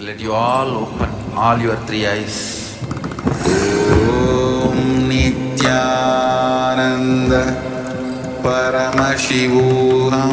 Let you all open all your three eyes. Om Nithyananda Paramashivoham.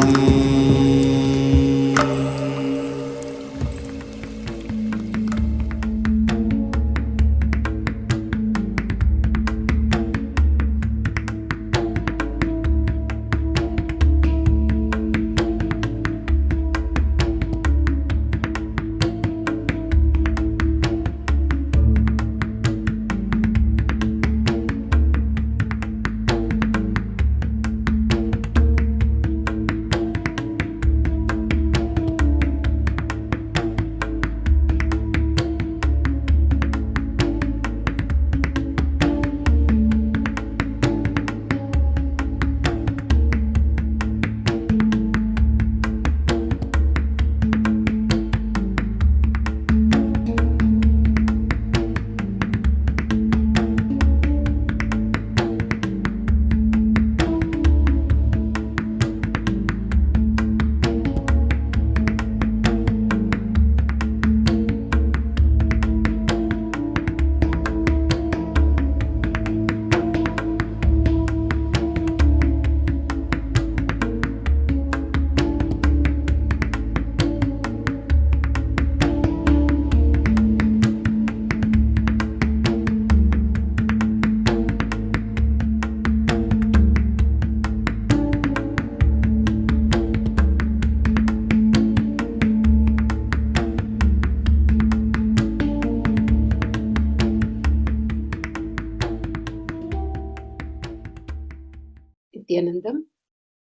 Nithyanandam,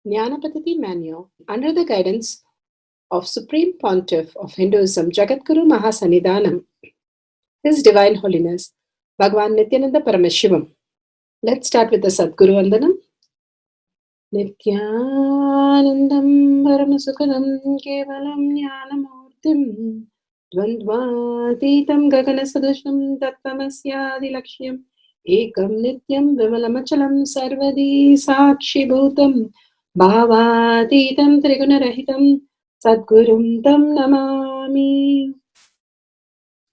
Jnana Paddhati Manual, under the guidance of Supreme Pontiff of Hinduism, Jagadguru Mahasannidhanam, His Divine Holiness, Bhagavan Nithyananda Paramashivam. Let's start with the Sadguru Vandanam. Nithyanandam Paramasukadam Kevalam Jnanamurtim Dvandvatitam Gaganasadusham Tattvamasyaadilakshya Ekam Nityam Vimalamachalam Sarvadi Sakshi Bhutam Bhavatitam Trigunarahitam Sadgurum Tam Namami.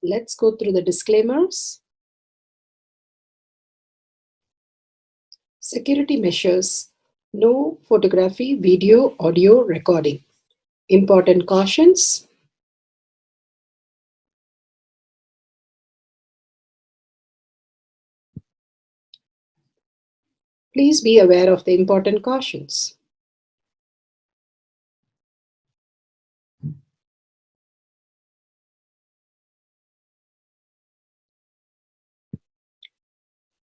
Let's go through the disclaimers. Security measures. No photography, video, audio recording. Important cautions. Please be aware of the important cautions.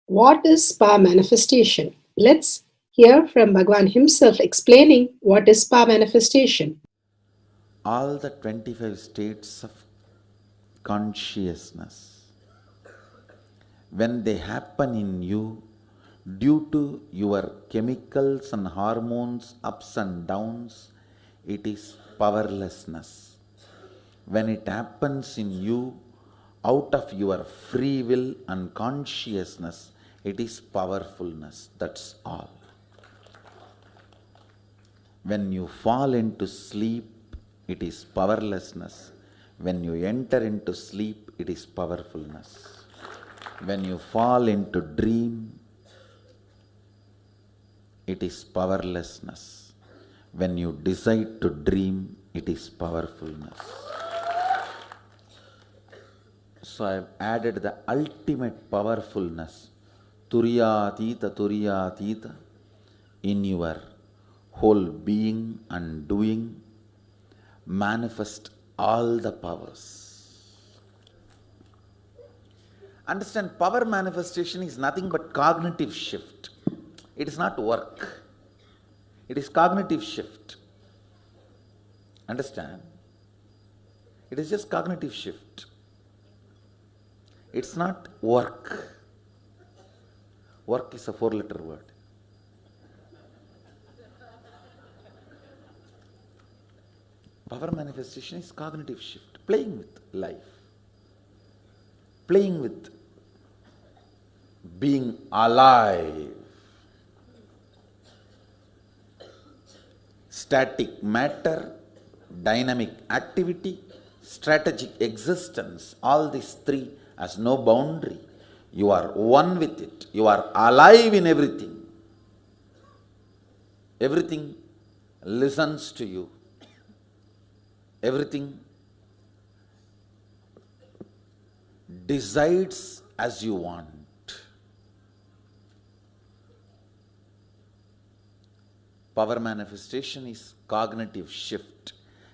What is spa manifestation? Let's hear from Bhagavan himself explaining what is spa manifestation. All the 25 states of consciousness, when they happen in you due to your chemicals and hormones ups and downs, it is powerlessness. When it happens in you out of your free will and consciousness, it is powerfulness. That's all. When you fall into sleep, it is powerlessness. When you enter into sleep, it is powerfulness. When you fall into dream, it is powerlessness. When you decide to dream, it is powerfulness. So I have added the ultimate powerfulness, Turiyatita, in your whole being and doing. Manifest all the powers. Understand, power manifestation is nothing but cognitive shift. It is not work. It is cognitive shift. Understand? It is just cognitive shift. It's not work. Work is a 4-letter word. Power manifestation is cognitive shift, playing with life, playing with being alive. Static matter, dynamic activity, strategic existence, all these three has no boundary. You are one with it. You are alive in everything. Everything listens to you. Everything decides as you want. Power manifestation is cognitive shift,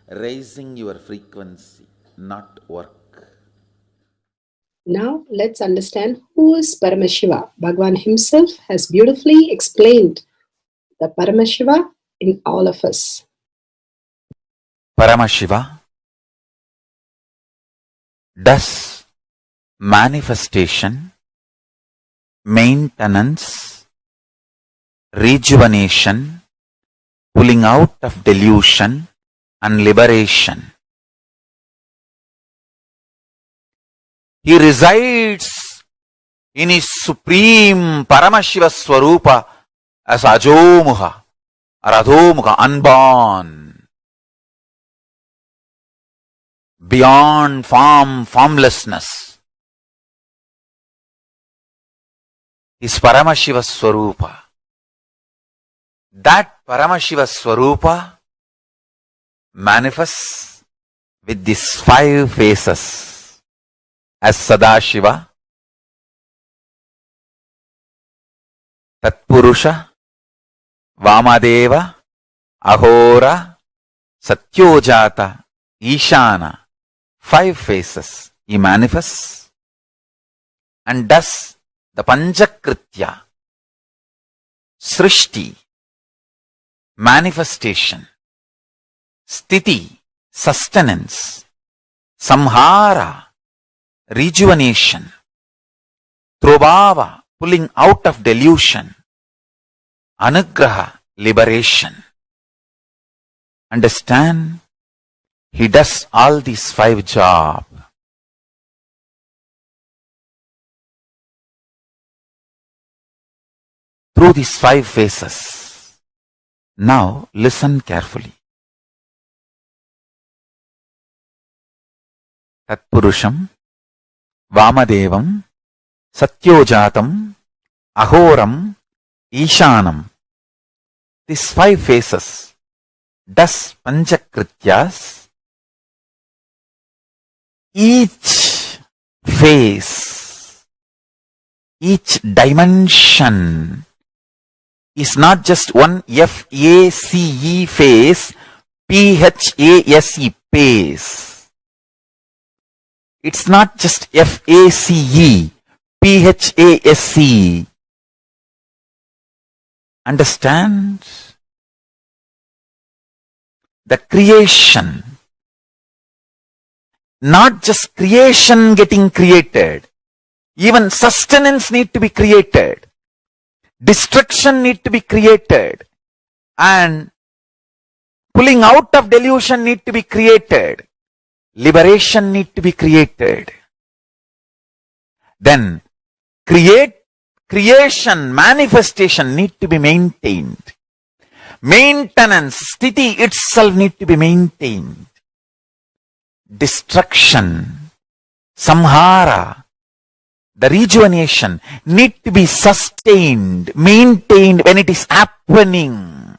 raising your frequency, not work. Now let's understand who is Paramashiva. Bhagavan himself has beautifully explained the Paramashiva in all of us. Paramashiva does manifestation, maintenance, rejuvenation, pulling out of delusion and liberation. He resides in his supreme Paramashiva Swarupa as Ajomuha or Adhomuha, unborn, beyond form, formlessness. His Paramashiva Swarupa. That Paramashiva Swarupa manifests with these 5 faces as Sadashiva, Tatpurusha, Vamadeva, Ahora, Satyojata, Ishana. 5 faces he manifests and does the Panchakritya, Srishti, manifestation, Sthiti, sustenance, Samhara, rejuvenation, Trobhava, pulling out of delusion, Anugraha, liberation. Understand? He does all these 5 jobs. Through these 5 phases. Now listen carefully. Tatpurusham, Vamadevam, Satyojatam, Ahoram, Ishanam. These 5 phases does Panchakrityas. Each phase, each dimension is not just one F-A-C-E phase, P-H-A-S-E phase. It's not just F-A-C-E, P-H-A-S-E. Understand? The creation, not just creation getting created, even sustenance need to be created, destruction need to be created, and pulling out of delusion need to be created, liberation need to be created. Then creation, manifestation need to be maintained. Maintenance, sthiti itself need to be maintained. Destruction, samhara, the rejuvenation need to be sustained, maintained when it is happening.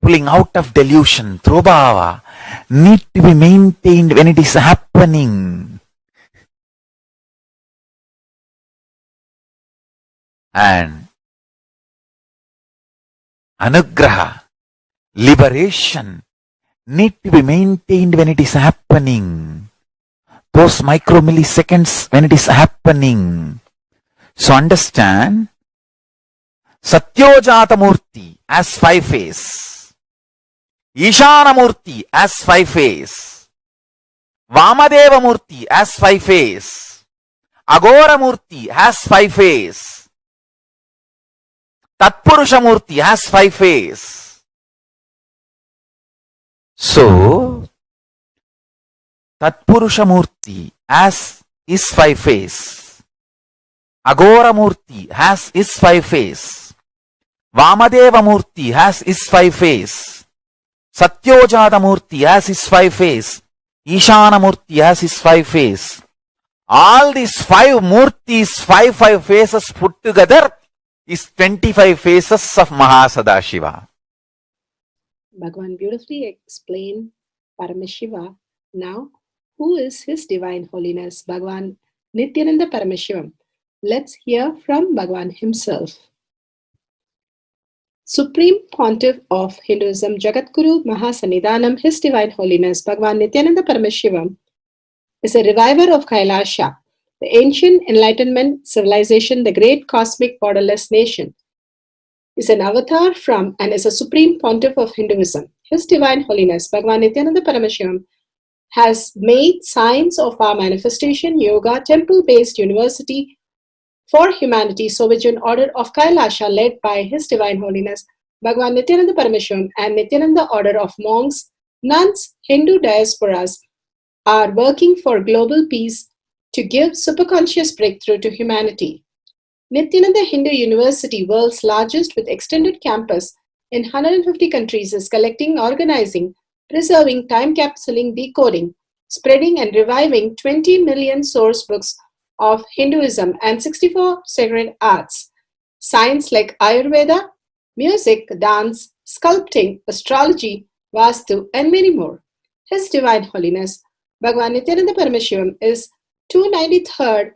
Pulling out of delusion, trobhava, need to be maintained when it is happening. And anugraha, liberation, need to be maintained when it is happening. Those micromilliseconds when it is happening. So understand, Satyojata Murti as 5 phase, Ishana Murti as 5 phase, Vamadeva Murti as 5 phase, Agora Murti has 5 phase, Tatpurusha Murti has 5 phase. So, Tatpurusha Murti has his 5 phase, Agora Murti has his 5 phase, Vamadeva Murti has his 5 face. Satyojata Murti has his 5 face. Ishana Murti has his 5 face. All these 5 Murtis, 5 faces put together is 25 faces of Mahasadashiva. Bhagavan beautifully explained Paramashiva. Now, who is His Divine Holiness, Bhagavan Nithyananda Paramashivam? Let's hear from Bhagavan himself. Supreme Pontiff of Hinduism, Jagadguru Mahasannidhanam, His Divine Holiness, Bhagavan Nithyananda Paramashivam, is a reviver of Kailasha, the ancient enlightenment civilization, the great cosmic borderless nation. Is an avatar from and is a supreme pontiff of Hinduism. His Divine Holiness, Bhagavan Nithyananda Paramashivam, has made science of our manifestation, yoga, temple-based university for humanity, Sovijian order of Kailasha led by His Divine Holiness, Bhagavan Nithyananda Paramashivam, and Nithyananda order of monks, nuns, Hindu diasporas are working for global peace to give superconscious breakthrough to humanity. Nithyananda Hindu University, world's largest with extended campus in 150 countries, is collecting, organizing, preserving, time capsuling, decoding, spreading and reviving 20 million source books of Hinduism and 64 sacred arts, science like Ayurveda, music, dance, sculpting, astrology, Vastu, and many more. His Divine Holiness, Bhagavan Nithyananda Paramashivam, is 293rd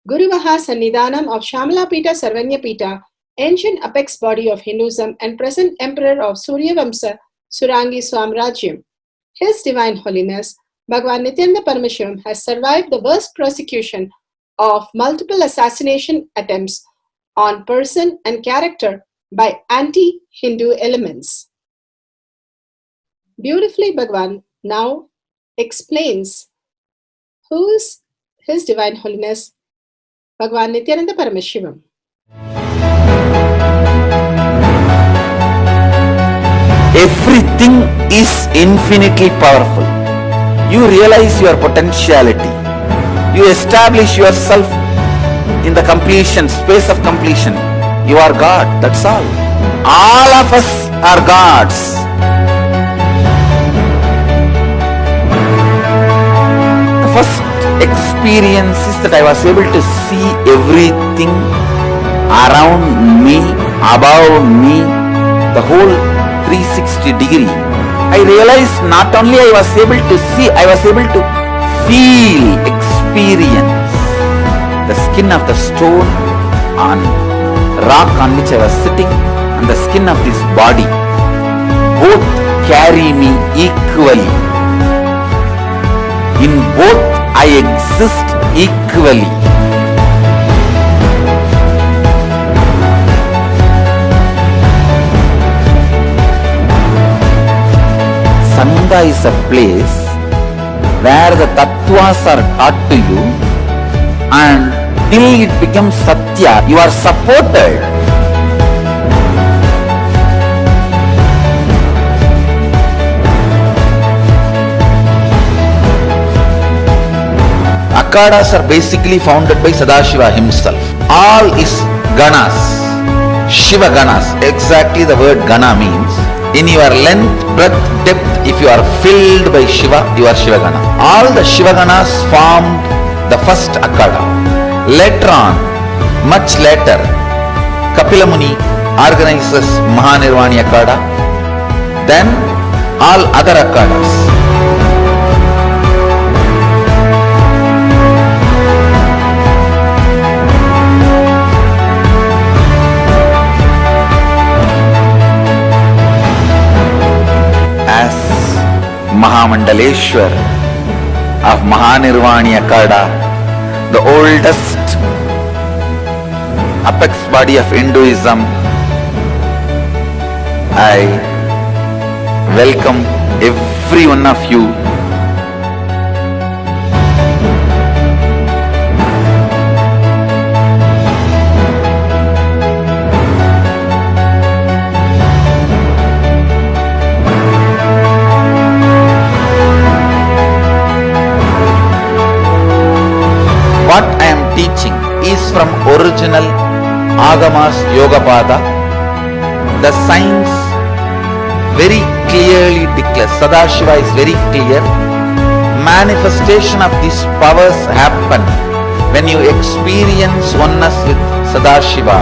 Guru Mahasannidhanam of Shamalapita Sarvanyapita, ancient apex body of Hinduism and present emperor of Suryavamsa Surangi Swamrajyam. His Divine Holiness, Bhagavan Nithyananda Paramashivam, has survived the worst persecution of multiple assassination attempts on person and character by anti-Hindu elements. Beautifully, Bhagavan now explains who is His Divine Holiness, Bhagavan Nithyananda Paramashivam. Everything is infinitely powerful. You realize your potentiality. You establish yourself in the completion, space of completion. You are God, that's all. All of us are gods. The first experience is that I was able to see everything around me, above me, the whole 360 degree. I realized not only I was able to see, I was able to feel, experience the skin of the stone on rock on which I was sitting and the skin of this body. Both carry me equally. In both I exist equally. Sangha is a place where the tattvas are taught to you, and till it becomes satya, you are supported. Akhadas are basically founded by Sadashiva himself. All is ganas, Shiva ganas. Exactly the word gana means. In your length, breadth, depth, if you are filled by Shiva, you are Shiva Gana. All the Shiva Ganas formed the first Akhada. Later on, much later, Kapila Muni organizes Mahanirvani Akhada. Then all other Akhadas. Mahamandaleshwar of Mahanirvani Akhada, the oldest apex body of Hinduism, I welcome every one of you. What I am teaching is from original Agamas Yogapada, The science very clearly declares, Sadashiva is very clear, manifestation of these powers happen when you experience oneness with Sadashiva.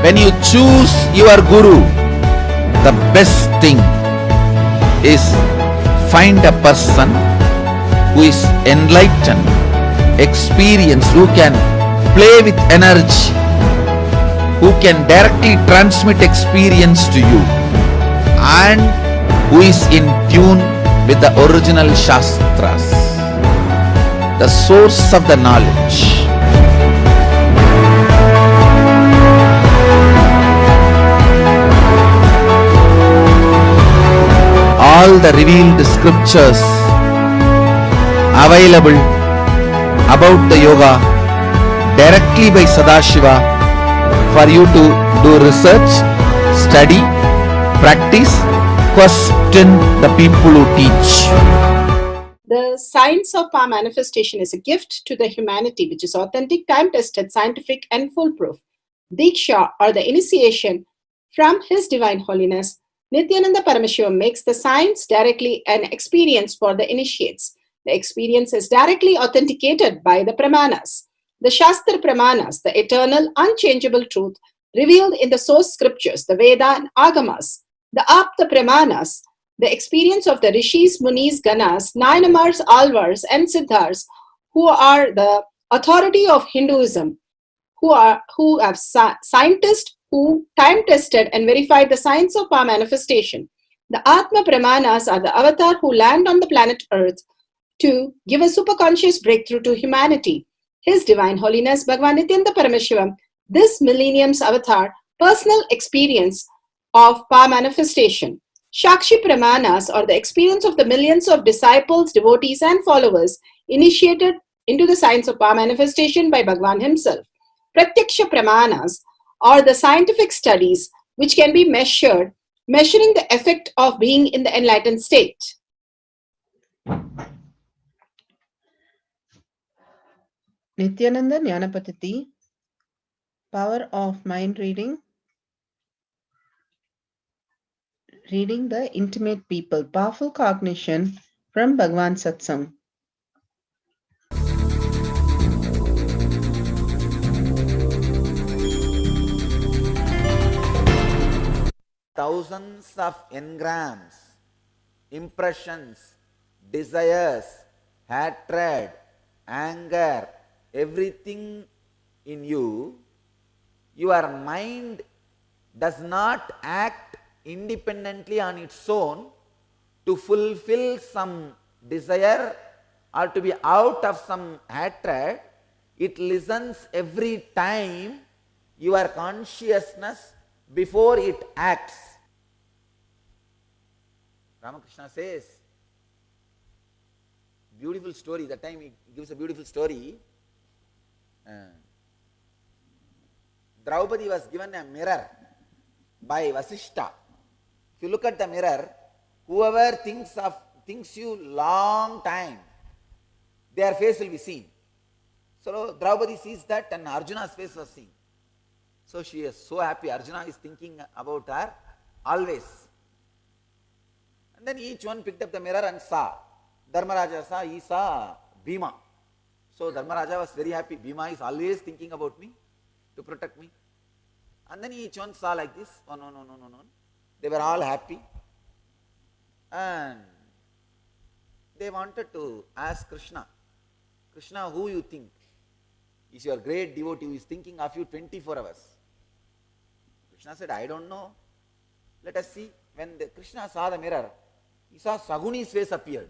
When you choose your guru, the best thing is find a person who is enlightened, experienced, who can play with energy, who can directly transmit experience to you, and who is in tune with the original Shastras, the source of the knowledge. All the revealed scriptures available about the yoga directly by Sadashiva for you to do research, study, practice, question the people who teach. The science of power manifestation is a gift to the humanity, which is authentic, time-tested, scientific, and foolproof. Diksha, or the initiation from His Divine Holiness, Nithyananda Paramashivam, makes the science directly an experience for the initiates. The experience is directly authenticated by the Pramanas. The Shastra Pramanas, the eternal, unchangeable truth revealed in the source scriptures, the Veda and Agamas. The Apta Pramanas, the experience of the Rishis, Munis, Ganas, Nayanamars, Alvars, and Siddhars, who are the authority of Hinduism, who have scientists who time-tested and verified the science of power manifestation. The Atma Pramanas are the avatar who land on the planet Earth to give a superconscious breakthrough to humanity. His Divine Holiness Bhagavan Nithyananda Paramashivam, this millennium's avatar, personal experience of power manifestation. Shakshi Pramanas, or the experience of the millions of disciples, devotees, and followers initiated into the science of power manifestation by Bhagavan himself. Pratyaksha Pramanas, or the scientific studies which can be measuring the effect of being in the enlightened state. Nithyananda Jnana Paddhati, power of mind reading, reading the intimate people, powerful cognition from Bhagavan Satsang. Thousands of engrams, impressions, desires, hatred, anger, everything in you, your mind does not act independently on its own to fulfill some desire or to be out of some hatred. It listens every time your consciousness before it acts. Ramakrishna says, beautiful story, that time he gives a beautiful story. Draupadi was given a mirror by Vasishta. If you look at the mirror, whoever thinks you long time, their face will be seen. So Draupadi sees that and Arjuna's face was seen. So she is so happy. Arjuna is thinking about her always. And then each one picked up the mirror and saw. Dharmaraja saw, he saw Bhima. So Dharmaraja was very happy. Bhima is always thinking about me to protect me. And then each one saw like this. Oh, no. They were all happy. And they wanted to ask Krishna, Krishna, who you think is your great devotee who is thinking of you 24 hours? Krishna said, I don't know. Let us see. When Krishna saw the mirror, he saw Saguni's face appeared.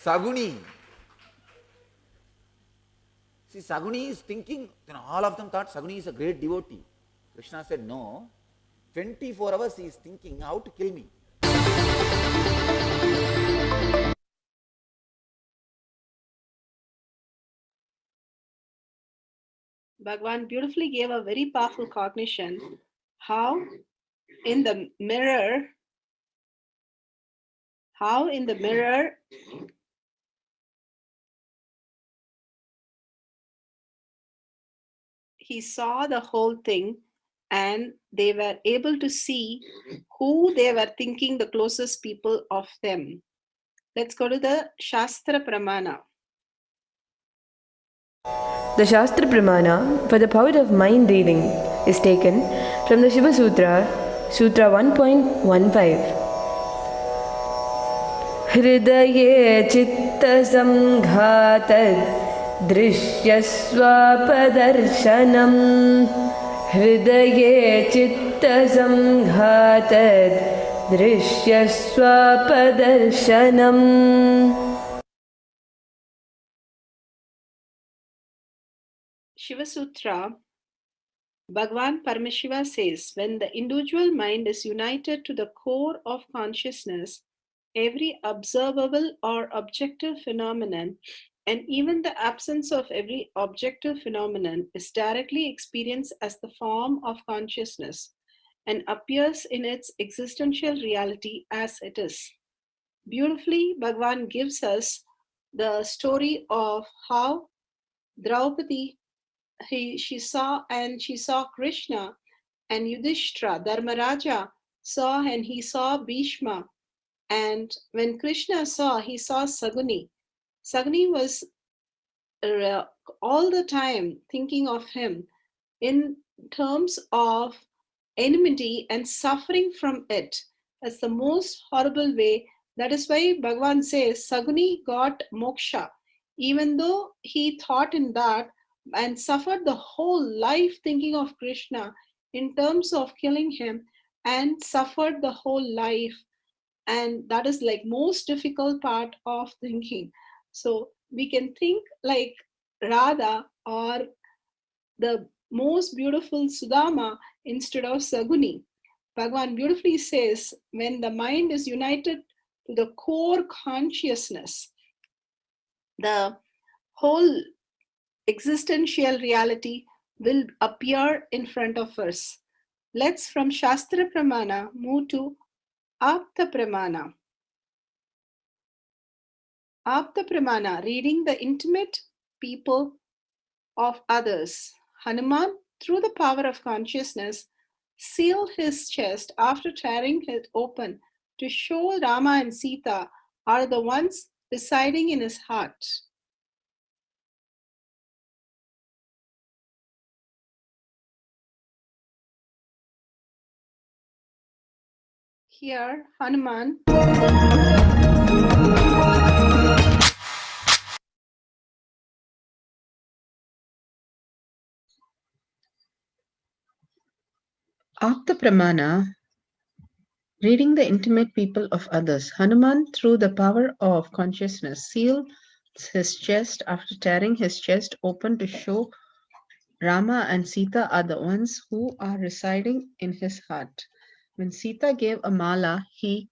Saguni. See, Saguni is thinking, all of them thought Saguni is a great devotee. Krishna said, no, 24 hours he is thinking how to kill me. Bhagwan beautifully gave a very powerful cognition how in the mirror, he saw the whole thing and they were able to see who they were thinking the closest people of them. Let's go to the Shastra Pramana. The Shastra Pramana for the power of mind reading is taken from the Shiva Sutra, Sutra 1.15. Hridaye chitta samghatad drishyasvapadarsanam. Hridaye chitta samghatad drishyasvapadarsanam. Shiva Sutra, Bhagwan Paramashiva says, when the individual mind is united to the core of consciousness, every observable or objective phenomenon, and even the absence of every objective phenomenon, is directly experienced as the form of consciousness and appears in its existential reality as it is. Beautifully, Bhagwan gives us the story of how Draupadi she saw Krishna, and Yudhishthira, Dharmaraja saw and he saw Bhishma, and when Krishna saw, he saw Saguni. Saguni was all the time thinking of him in terms of enmity and suffering from it as the most horrible way. That is why Bhagavan says Saguni got moksha, even though he thought in that and suffered the whole life thinking of Krishna in terms of killing him and suffered the whole life. And that is like most difficult part of thinking. So we can think like Radha or the most beautiful Sudama instead of Saguni. Bhagavan beautifully says, when the mind is united to the core consciousness, the whole existential reality will appear in front of us. Let's from Shastra Pramana move to Apta Pramana. Apta Pramana, reading the intimate people of others. Hanuman, through the power of consciousness, sealed his chest after tearing it open to show Rama and Sita are the ones residing in his heart. Here, Hanuman Apta Pramana, reading the intimate people of others. Hanuman, through the power of consciousness, sealed his chest after tearing his chest open to show Rama and Sita are the ones who are residing in his heart. When Sita gave a mala, he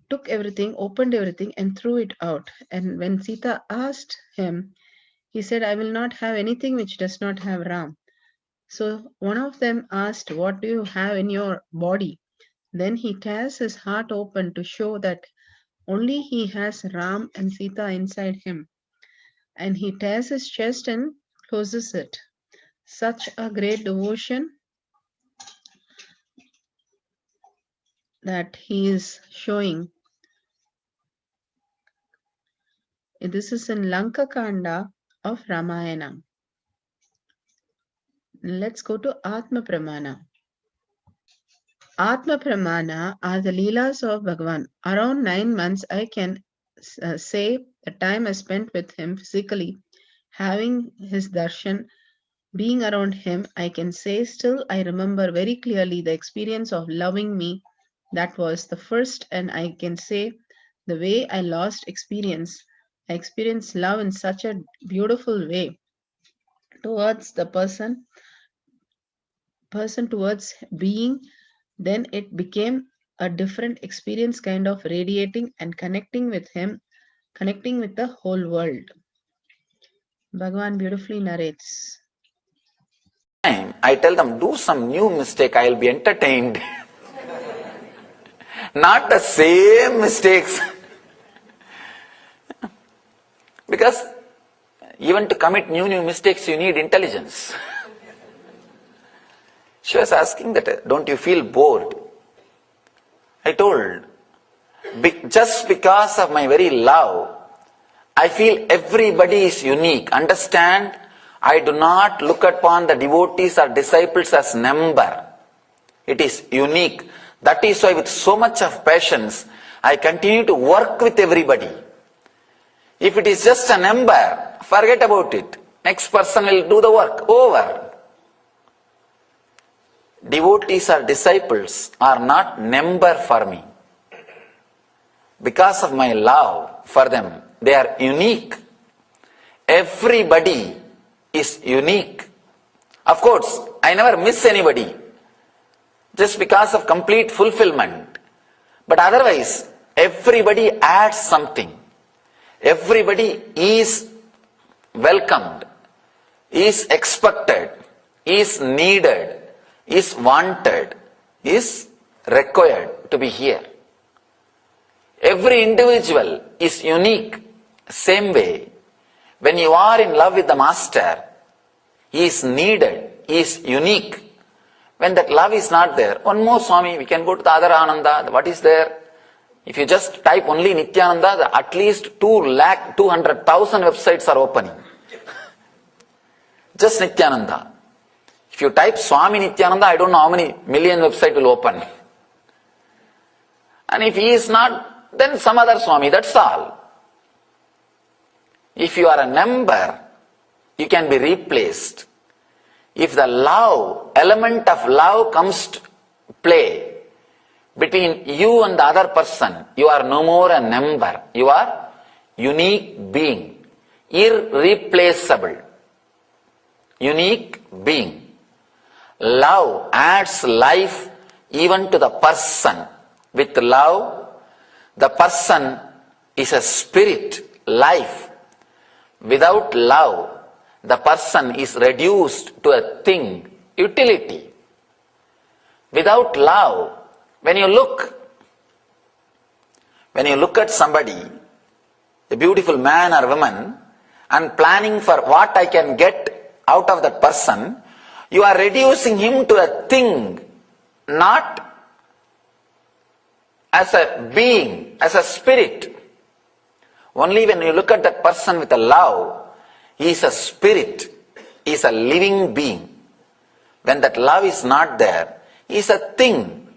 took everything, opened everything, and threw it out. And when Sita asked him, he said, I will not have anything which does not have Ram. So one of them asked, what do you have in your body? Then he tears his heart open to show that only he has Ram and Sita inside him. And he tears his chest and closes it. Such a great devotion that he is showing. This is in Lanka Kanda of Ramayana. Let's go to Atma Pramana. Atma Pramana are the Leelas of Bhagavan. Around 9 months, I can say the time I spent with him physically, having his darshan, being around him, I can say still I remember very clearly the experience of loving me. That was the first, and I can say the way I lost experience. I experienced love in such a beautiful way towards the person towards being. Then it became a different experience, kind of radiating and connecting with him, connecting with the whole world. Bhagavan beautifully narrates. I tell them, do some new mistake, I will be entertained. Not the same mistakes. Because even to commit new mistakes, you need intelligence. She was asking that, don't you feel bored? I told, just because of my very love, I feel everybody is unique. Understand? I do not look upon the devotees or disciples as number. It is unique. That is why with so much of patience, I continue to work with everybody. If it is just a number, forget about it. Next person will do the work. Over. Devotees or disciples are not number for me. Because of my love for them, they are unique. Everybody is unique. Of course, I never miss anybody, just because of complete fulfillment. But otherwise, everybody adds something. Everybody is welcomed, is expected, is needed, is wanted, is required to be here. Every individual is unique. Same way, when you are in love with the Master, he is needed, he is unique. When that love is not there, one more Swami, we can go to the other Ananda. What is there? If you just type only Nithyananda, at least 200,000 websites are opening. Just Nithyananda. If you type Swami Nithyananda, I don't know how many million websites will open. And if he is not, then some other Swami, that's all. If you are a number, you can be replaced. If the love, element of love comes to play between you and the other person, you are no more a number. You are unique being, irreplaceable, unique being. Love adds life even to the person. With love, the person is a spirit, life. Without love, the person is reduced to a thing, utility. Without love, when you look at somebody, a beautiful man or woman, and planning for what I can get out of that person, you are reducing him to a thing, not as a being, as a spirit. Only when you look at that person with a love, he is a spirit, he is a living being. When that love is not there, he is a thing.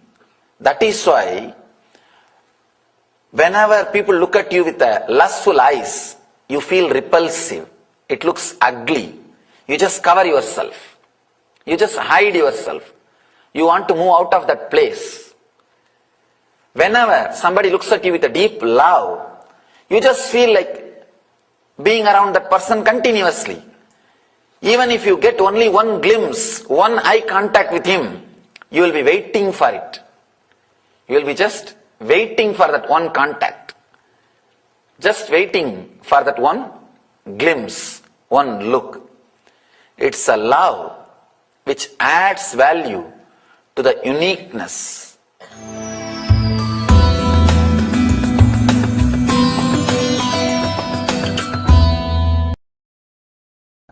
That is why, whenever people look at you with a lustful eyes, you feel repulsive. It looks ugly. You just cover yourself. You just hide yourself. You want to move out of that place. Whenever somebody looks at you with a deep love, you just feel like being around that person continuously. Even if you get only one glimpse, one eye contact with him, you will be waiting for it. You will be just waiting for that one contact. Just waiting for that one glimpse, one look. It's a love which adds value to the uniqueness.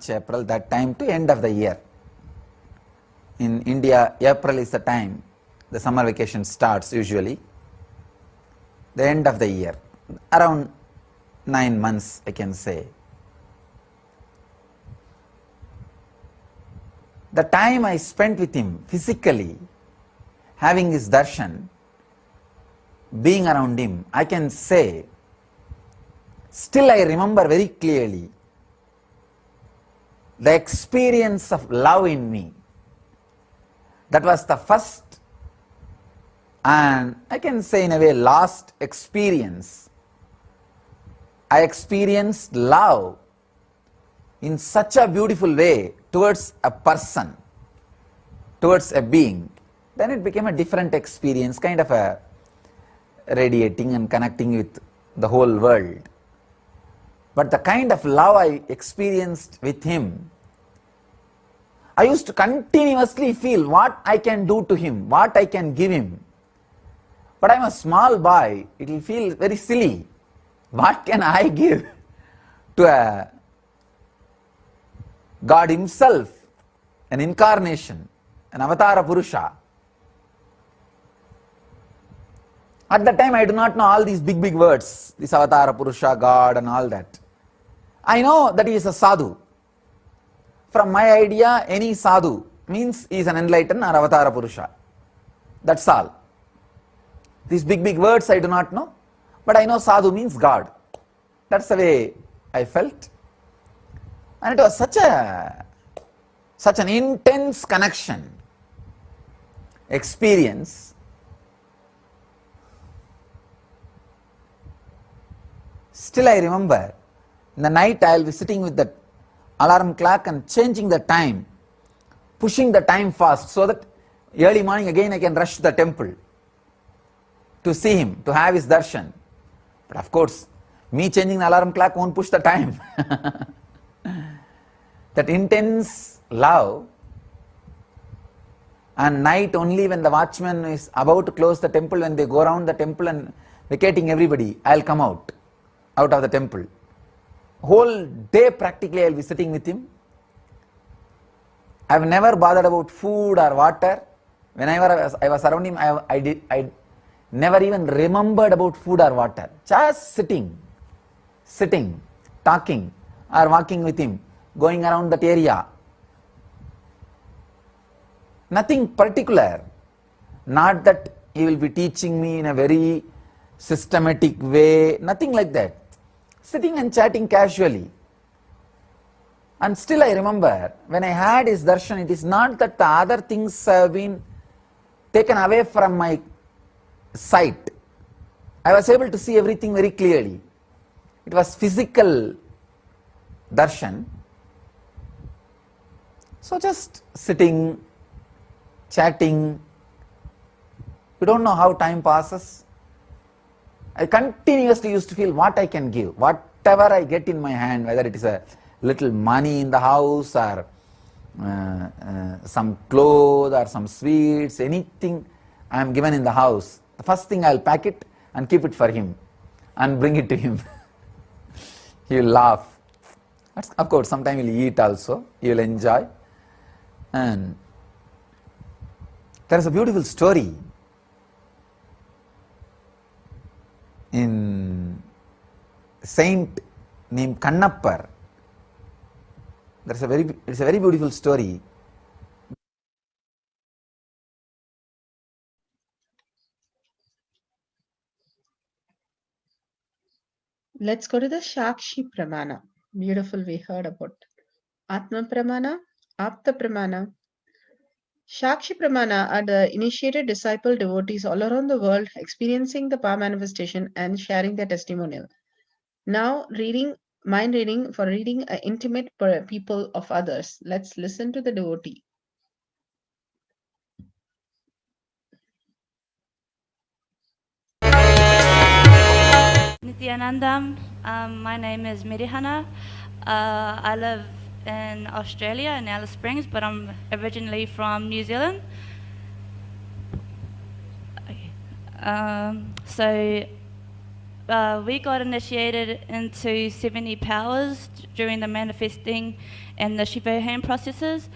April, that time to end of the year. In India, April is the time the summer vacation starts usually. The end of the year, around 9 months I can say. The time I spent with him physically, having his darshan, being around him, I can say, still I remember very clearly the experience of love in me. That was the first and I can say in a way last experience. I experienced love in such a beautiful way towards a person, towards a being. Then it became a different experience, kind of a radiating and connecting with the whole world. But the kind of love I experienced with him I used to continuously feel what I can do to him, what I can give him. But I'm a small boy, it will feel very silly. What can I give to a God himself, an incarnation, an avatara Purusha? At that time I do not know all these big words, this avatara Purusha, God and all that. I know that he is a sadhu. From my idea, any sadhu means he is an enlightened or avatara Purusha. That's all. These big words I do not know, but I know sadhu means God. That's the way I felt. And it was such an intense connection, experience. Still I remember, in the night I will be sitting with the alarm clock and changing the time, pushing the time fast so that early morning again I can rush to the temple to see him, to have his darshan. But of course, me changing the alarm clock won't push the time. That intense love, and night only when the watchman is about to close the temple, when they go around the temple and vacating everybody, I'll come out of the temple. Whole day practically I'll be sitting with him. I've never bothered about food or water. Whenever I was around him, I never even remembered about food or water. Just sitting, talking or walking with him, going around that area. Nothing particular. Not that he will be teaching me in a very systematic way, nothing like that. Sitting and chatting casually. And still I remember, when I had his darshan, it is not that the other things have been taken away from my sight. I was able to see everything very clearly. It was physical darshan. So just sitting, chatting, we don't know how time passes. I continuously used to feel what I can give, whatever I get in my hand, whether it is a little money in the house or some clothes or some sweets, anything I am given in the house. The first thing I will pack it and keep it for him and bring it to him. He will laugh. Of course, sometimes he will eat also, he will enjoy. And there is a beautiful story in saint named Kannappar. It's a very beautiful story. Let's go to the Shakshi Pramana. Beautiful, we heard about Atma Pramana, Apta Pramana. Shakshi Pramana are the initiated disciple devotees all around the world experiencing the power manifestation and sharing their testimonial. Now, mind reading for reading intimate people of others. Let's listen to the devotee. Nithyananda, my name is Mirihana. I live in Australia, in Alice Springs, but I'm originally from New Zealand. Okay. We got initiated into 70 powers during the manifesting and the Shiva hand processes,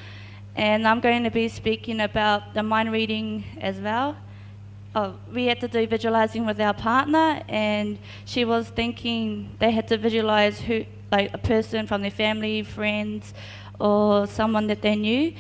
and I'm going to be speaking about the mind reading as well. We had to do visualizing with our partner, and she was thinking they had to visualize who, like a person from their family, friends, or someone that they knew.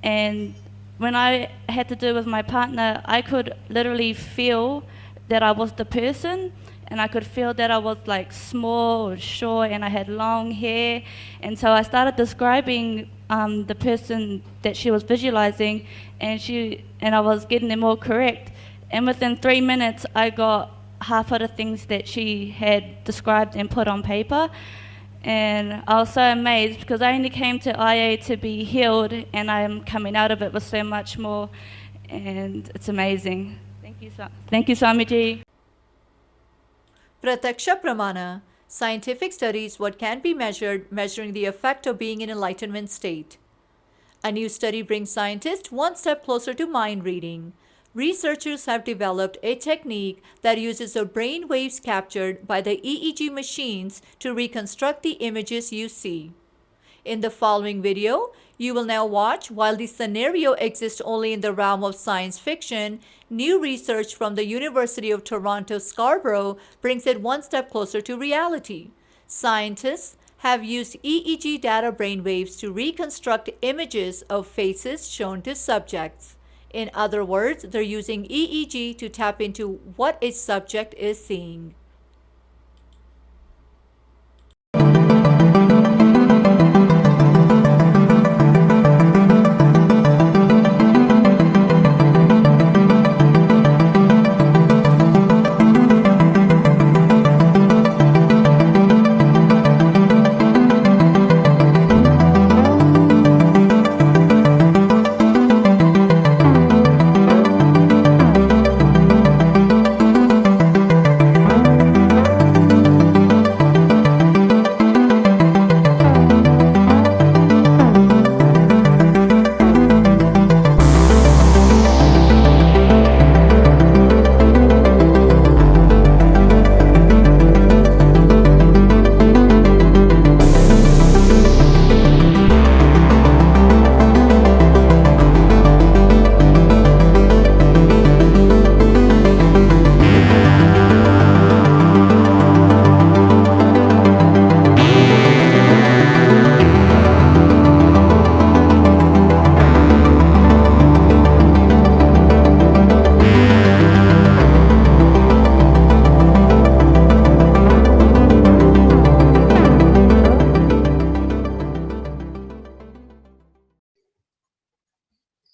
And when I had to do with my partner, I could literally feel that I was the person, and I could feel that I was like small or short, and I had long hair. And so I started describing the person that she was visualizing, and I was getting them all correct. And within 3 minutes, I got half of the things that she had described and put on paper. And I was so amazed because I only came to IA to be healed, and I am coming out of it with so much more. And it's amazing. Thank you, Swamiji. Prataksha Pramana. Scientific studies what can be measured, measuring the effect of being in enlightenment state. A new study brings scientists one step closer to mind reading. Researchers have developed a technique that uses the brain waves captured by the EEG machines to reconstruct the images you see. In the following video, you will now watch while the scenario exists only in the realm of science fiction, new research from the University of Toronto Scarborough brings it one step closer to reality. Scientists have used EEG data brainwaves to reconstruct images of faces shown to subjects. In other words, they're using EEG to tap into what a subject is seeing.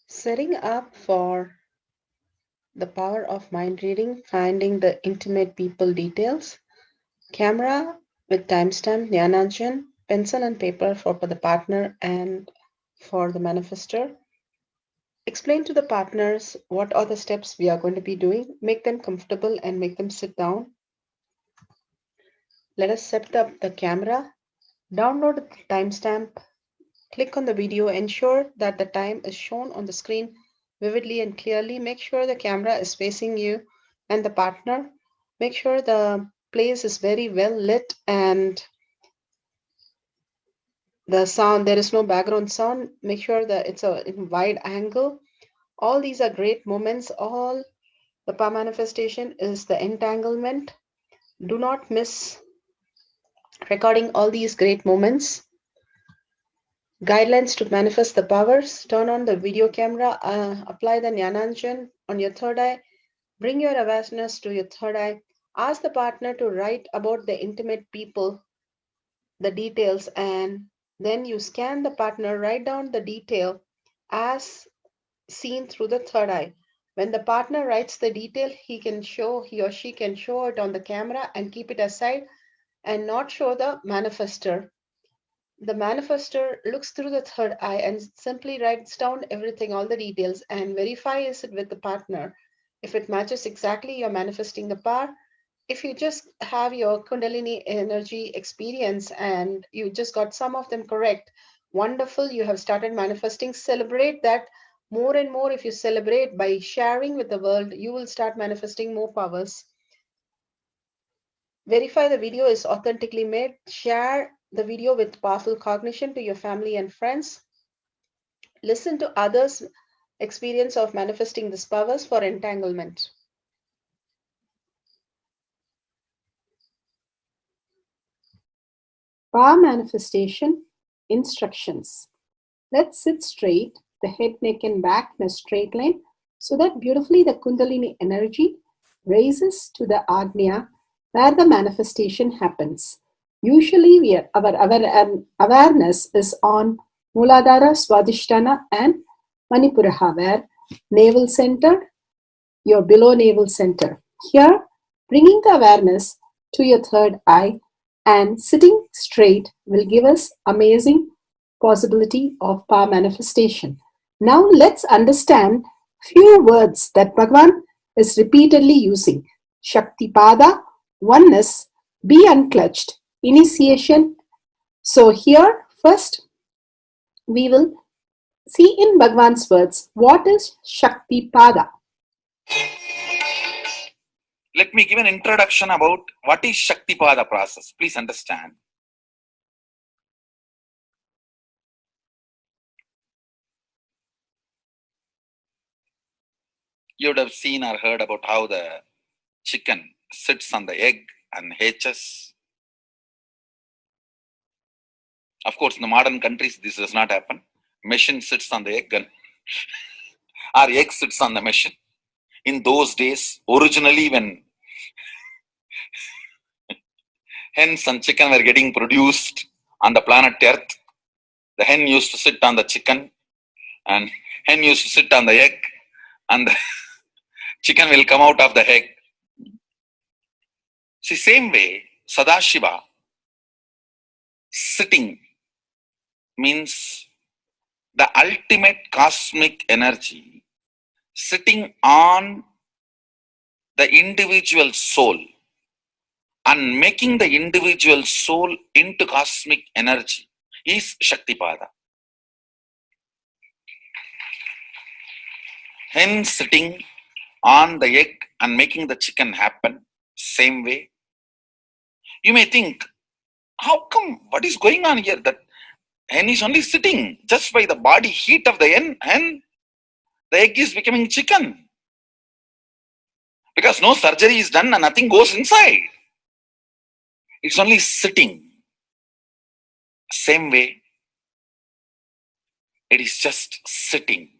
Setting up for the power of mind reading, finding the intimate people details, camera with timestamp, Nithyananda, pencil and paper for the partner and for the manifester. Explain to the partners what are the steps we are going to be doing, make them comfortable and make them sit down. Let us set up the camera, download the timestamp, click on the video, ensure that the time is shown on the screen vividly and clearly. Make sure the camera is facing you and the partner. Make sure the place is very well lit and the sound, there is no background sound. Make sure that it's a wide angle. All these are great moments. All the power manifestation is the entanglement. Do not miss recording all these great moments. Guidelines to manifest the powers. Turn on the video camera. Apply the Jnana on your third eye. Bring your awareness to your third eye. Ask the partner to write about the intimate people, the details, and then you scan the partner, write down the detail as seen through the third eye. When the partner writes the detail, he or she can show it on the camera and keep it aside and not show the manifester. The manifester looks through the third eye and simply writes down everything, all the details, and verifies it with the partner. If it matches exactly, you're manifesting the power. If you just have your Kundalini energy experience and you just got some of them correct, wonderful, you have started manifesting. Celebrate that more and more. If you celebrate by sharing with the world, you will start manifesting more powers. Verify the video is authentically made. Share the video with powerful cognition to your family and friends. Listen to others' experience of manifesting these powers for entanglement. Power manifestation instructions. Let's sit straight, the head, neck, and back in a straight line, so that beautifully the Kundalini energy raises to the Agnya where the manifestation happens. Usually, our awareness is on Muladhara, Swadhisthana, and Manipuraha, where navel center, your below navel center. Here, bringing the awareness to your third eye and sitting straight will give us amazing possibility of power manifestation. Now let's understand few words that Bhagavan is repeatedly using. Shaktipada, oneness, be unclutched, initiation. So here first we will See in Bhagwan's words, what is Shakti Pada? Let me give an introduction about what is Shaktipada process. Please understand. You would have seen or heard about how the chicken sits on the egg and hatches. Of course, in the modern countries, this does not happen. Machine sits on the egg and our egg sits on the machine. In those days, originally when hens and chicken were getting produced on the planet Earth, the hen used to sit on the chicken and hen used to sit on the egg and the chicken will come out of the egg. See, same way, Sadashiva sitting means the ultimate cosmic energy sitting on the individual soul and making the individual soul into cosmic energy is Shaktipada. Hen sitting on the egg and making the chicken happen, same way. You may think, how come, what is going on here? That hen is only sitting just by the body heat of the hen, the egg is becoming chicken. Because no surgery is done and nothing goes inside. It's only sitting. Same way, it is just sitting.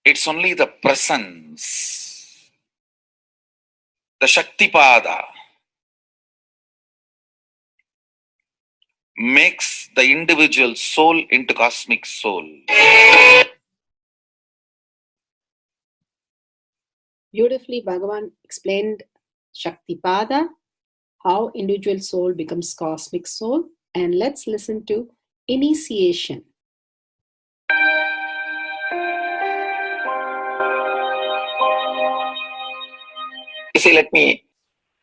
It's only the presence, the Shaktipada makes the individual soul into cosmic soul. Beautifully, Bhagavan explained Shaktipada, how individual soul becomes cosmic soul. And let's listen to initiation. You see, let me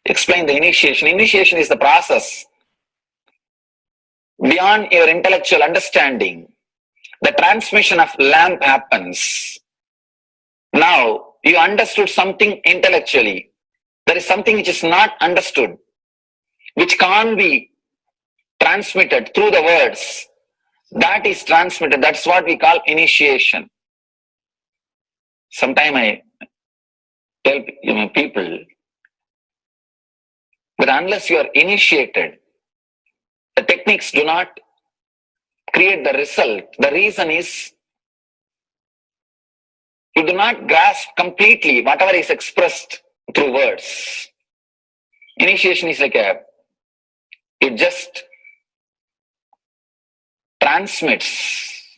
explain the initiation. Initiation is the process beyond your intellectual understanding. The transmission of lamp happens. Now, you understood something intellectually. There is something which is not understood, which can't be transmitted through the words. That is transmitted. That's what we call initiation. Sometimes I tell people that unless you are initiated, the techniques do not create the result. The reason is you do not grasp completely whatever is expressed through words. Initiation is like it just transmits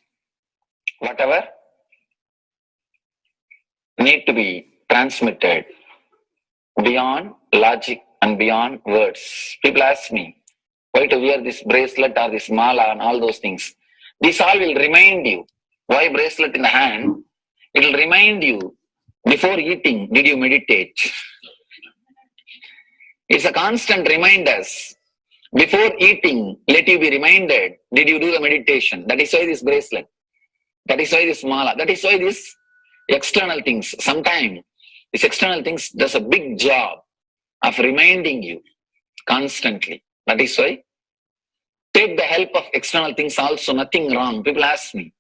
whatever need to be transmitted beyond logic and beyond words. People ask me why to wear this bracelet or this mala and all those things. This all will remind you. Why bracelet in the hand? It will remind you, before eating, did you meditate? It's a constant reminder. Before eating, let you be reminded, did you do the meditation? That is why this bracelet. That is why this mala. That is why this external things. Sometimes this external things does a big job of reminding you constantly. That is why take the help of external things also, nothing wrong. People ask me,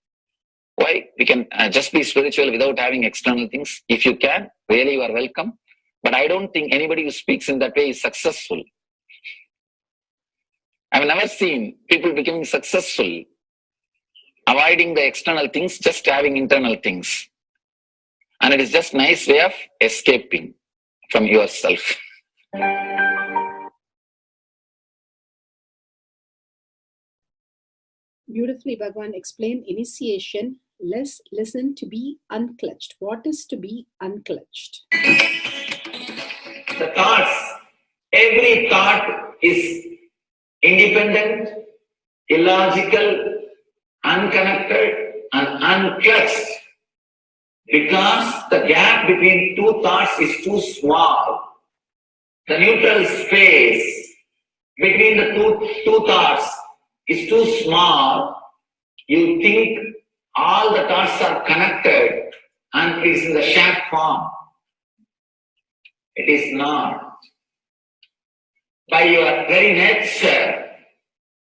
why we can just be spiritual without having external things? If you can, really you are welcome. But I don't think anybody who speaks in that way is successful. I've never seen people becoming successful, avoiding the external things, just having internal things. And it is just a nice way of escaping from yourself. Beautifully, Bhagavan explained initiation. Let's listen to be unclutched. What is to be unclutched? The thoughts, every thought is independent, illogical, unconnected, and unclutched. Because the gap between two thoughts is too small. The neutral space between the two thoughts is too small You think all the thoughts are connected and it is in the shared form. It is not. By your very nature,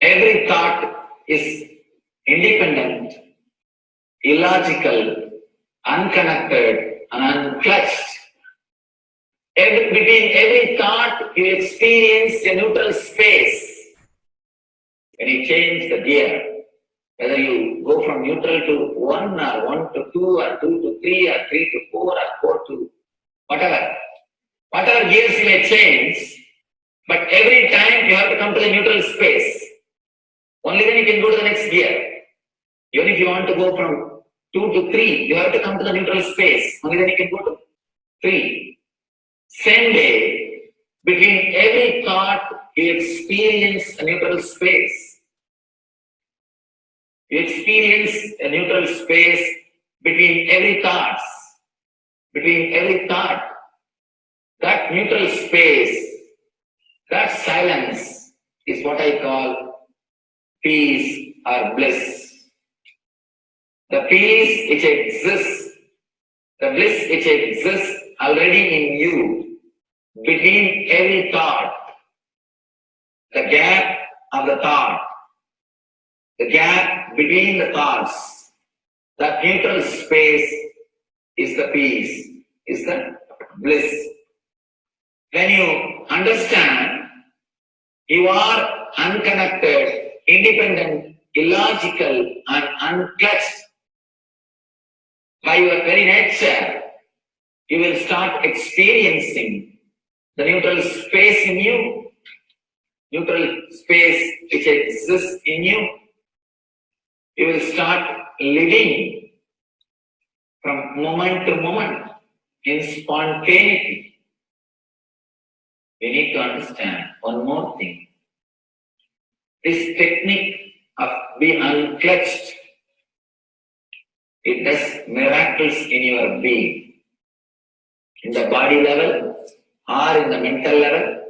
every thought is independent, illogical, unconnected, and unclutched. Between every thought, you experience a neutral space. When you change the gear, whether you go from neutral to 1 or 1 to 2 or 2 to 3 or 3 to 4 or 4 to whatever gears you may change, but every time you have to come to the neutral space. Only then you can go to the next gear. Even if you want to go from 2 to 3, you have to come to the neutral space. Only then you can go to 3. Same way, between every thought, you experience a neutral space. You experience a neutral space between every thought. Between every thought. That neutral space, that silence is what I call peace or bliss. The peace which exists, the bliss which exists already in you, between every thought, the gap of the thought, the gap between the thoughts, that neutral space is the peace, is the bliss. When you understand you are unconnected, independent, illogical, and unclutched by your very nature, you will start experiencing the neutral space in you, neutral space which exists in you. You will start living from moment to moment in spontaneity. We need to understand one more thing. This technique of being unclutched, it does miracles in your being. In the body level, or in the mental level,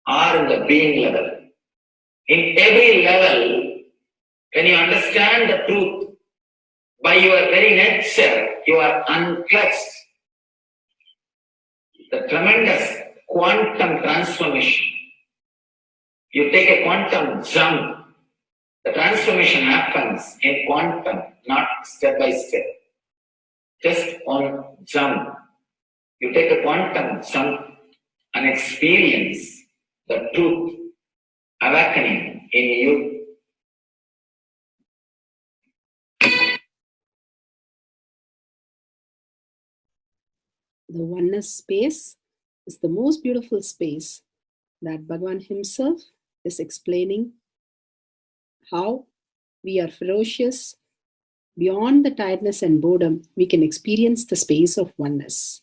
or in the being level. In every level, when you understand the truth, by your very nature, you are unclutched. The tremendous quantum transformation. You take a quantum jump. The transformation happens in quantum, not step by step. Just one jump. You take a quantum jump and experience the truth awakening in you. The oneness space is the most beautiful space that Bhagavan himself is explaining how we are ferocious. Beyond the tiredness and boredom, we can experience the space of oneness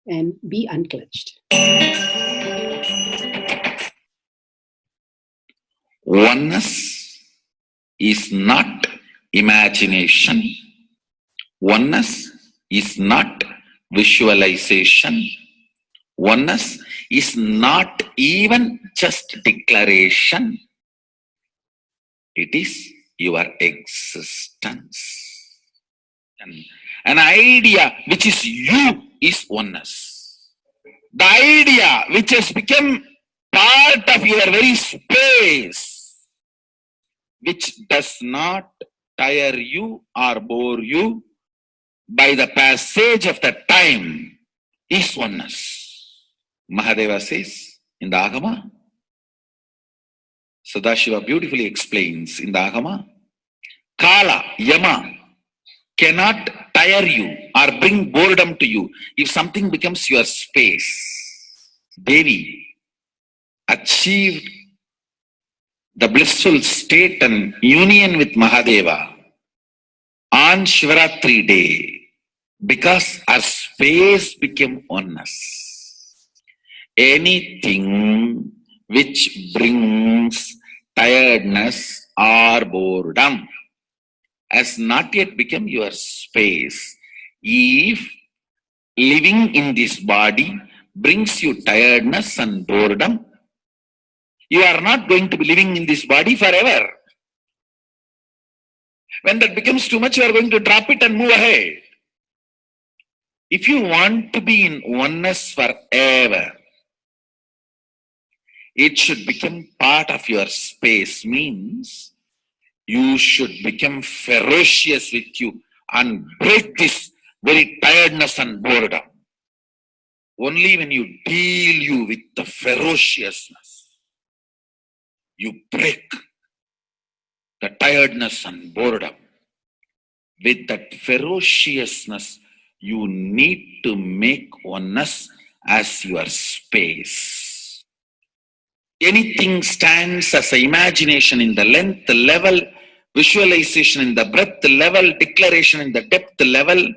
and be unclutched. Oneness is not imagination. Oneness is not visualization. Oneness is not even just declaration. It is your existence. An idea which is you is oneness. The idea which has become part of your very space, which does not tire you or bore you by the passage of the time, is oneness. Mahadeva says in the Agama, Sadashiva beautifully explains in the Agama, Kala, Yama cannot tire you or bring boredom to you if something becomes your space. Devi achieved the blissful state and union with Mahadeva on Shivaratri day because our space became oneness. Anything which brings tiredness or boredom has not yet become your space. If living in this body brings you tiredness and boredom, you are not going to be living in this body forever. When that becomes too much, you are going to drop it and move ahead. If you want to be in oneness forever, it should become part of your space, means you should become ferocious with you and break this very tiredness and boredom. Only when you deal you with the ferociousness, you break the tiredness and boredom. With that ferociousness, you need to make oneness as your space. Anything stands as an imagination in the length level, visualization in the breadth level, declaration in the depth level.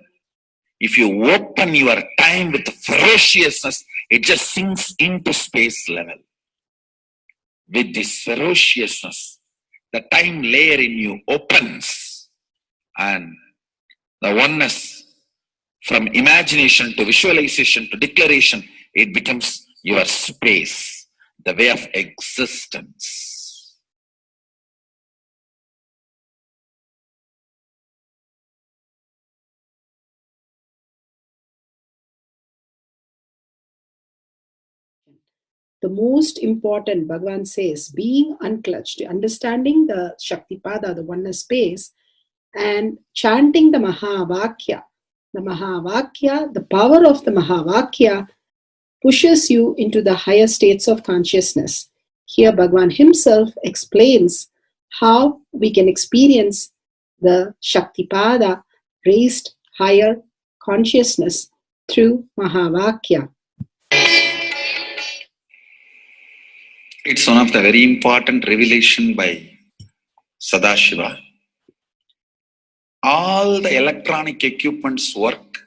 If you open your time with ferociousness, it just sinks into space level. With this ferociousness, the time layer in you opens, and the oneness from imagination to visualization to declaration, it becomes your space, the way of existence. The most important, Bhagavan says, being unclutched, understanding the Shaktipada, the oneness space, and chanting the Mahavakya. The Mahavakya, the power of the Mahavakya, pushes you into the higher states of consciousness. Here, Bhagavan himself explains how we can experience the Shaktipada, raised higher consciousness, through Mahavakya. It's one of the very important revelation by Sadashiva. All the electronic equipments work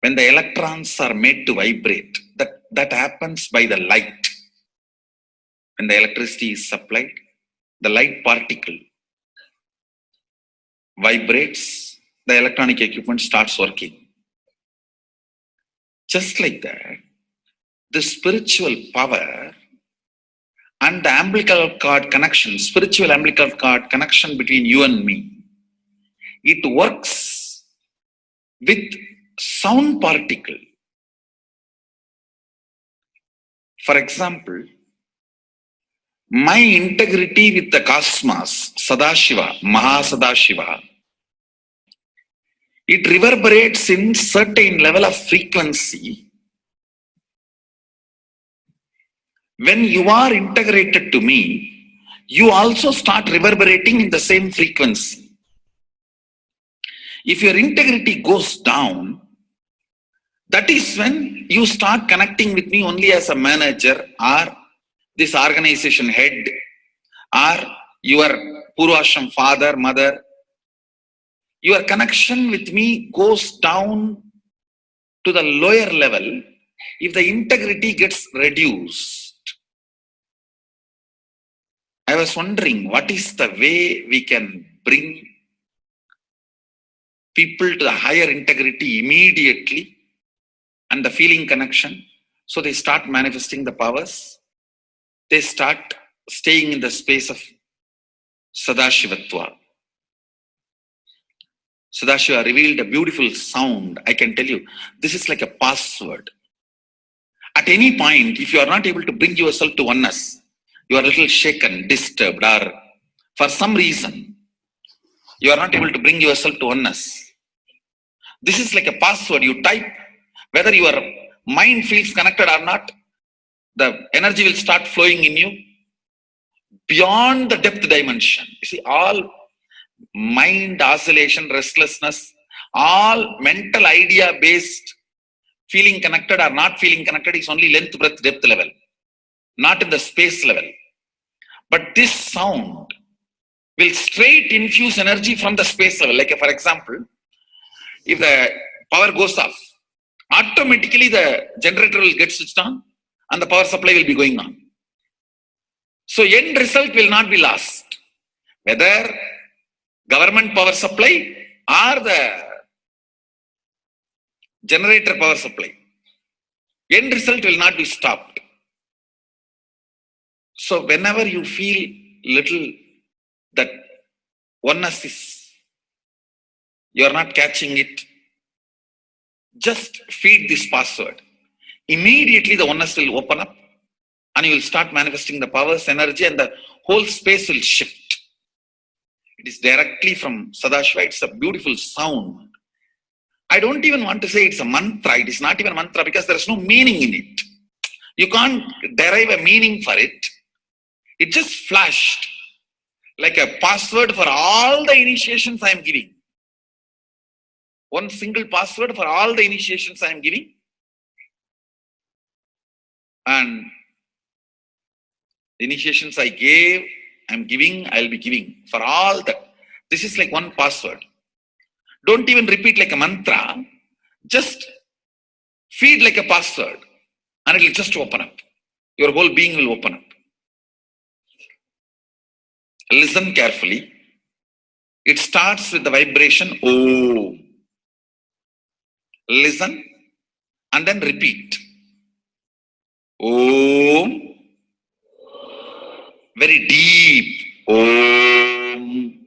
when the electrons are made to vibrate. That happens by the light. When the electricity is supplied, the light particle vibrates, the electronic equipment starts working. Just like that, the spiritual power and the umbilical cord connection, spiritual umbilical cord connection between you and me, it works with sound particle. For example, my integrity with the cosmos, Sadashiva, Mahasadashiva, it reverberates in certain level of frequency. When you are integrated to me, you also start reverberating in the same frequency. If your integrity goes down, that is when you start connecting with me only as a manager or this organization head or your Purvashram father, mother. Your connection with me goes down to the lower level if the integrity gets reduced. I was wondering, what is the way we can bring people to the higher integrity immediately and the feeling connection, so they start manifesting the powers, they start staying in the space of Sadashivatva. Sadashiva revealed a beautiful sound. I can tell you, this is like a password. At any point, if you are not able to bring yourself to oneness, you are a little shaken, disturbed, or for some reason, you are not able to bring yourself to oneness. This is like a password. You type, whether your mind feels connected or not, the energy will start flowing in you beyond the depth dimension. You see, all mind oscillation, restlessness, all mental idea-based feeling connected or not feeling connected is only length, breadth, depth level, not in the space level. But this sound will straight infuse energy from the space level. Like for example, if the power goes off, automatically the generator will get switched on and the power supply will be going on. So end result will not be lost. Whether government power supply or the generator power supply, end result will not be stopped. So whenever you feel little that oneness is You are not catching it. Just feed this password. Immediately the oneness will open up and you will start manifesting the powers, energy, and the whole space will shift. It is directly from Sadashiva. It's a beautiful sound. I don't even want to say it's a mantra. It is not even a mantra because there is no meaning in it. You can't derive a meaning for it. It just flashed like a password for all the initiations I am giving. One single password for all the initiations I am giving. And the initiations I gave, I am giving, I will be giving for all that. This is like one password. Don't even repeat like a mantra. Just feed like a password and it will just open up. Your whole being will open up. Listen carefully. It starts with the vibration Om. Listen and then repeat. Om. Very deep. Om.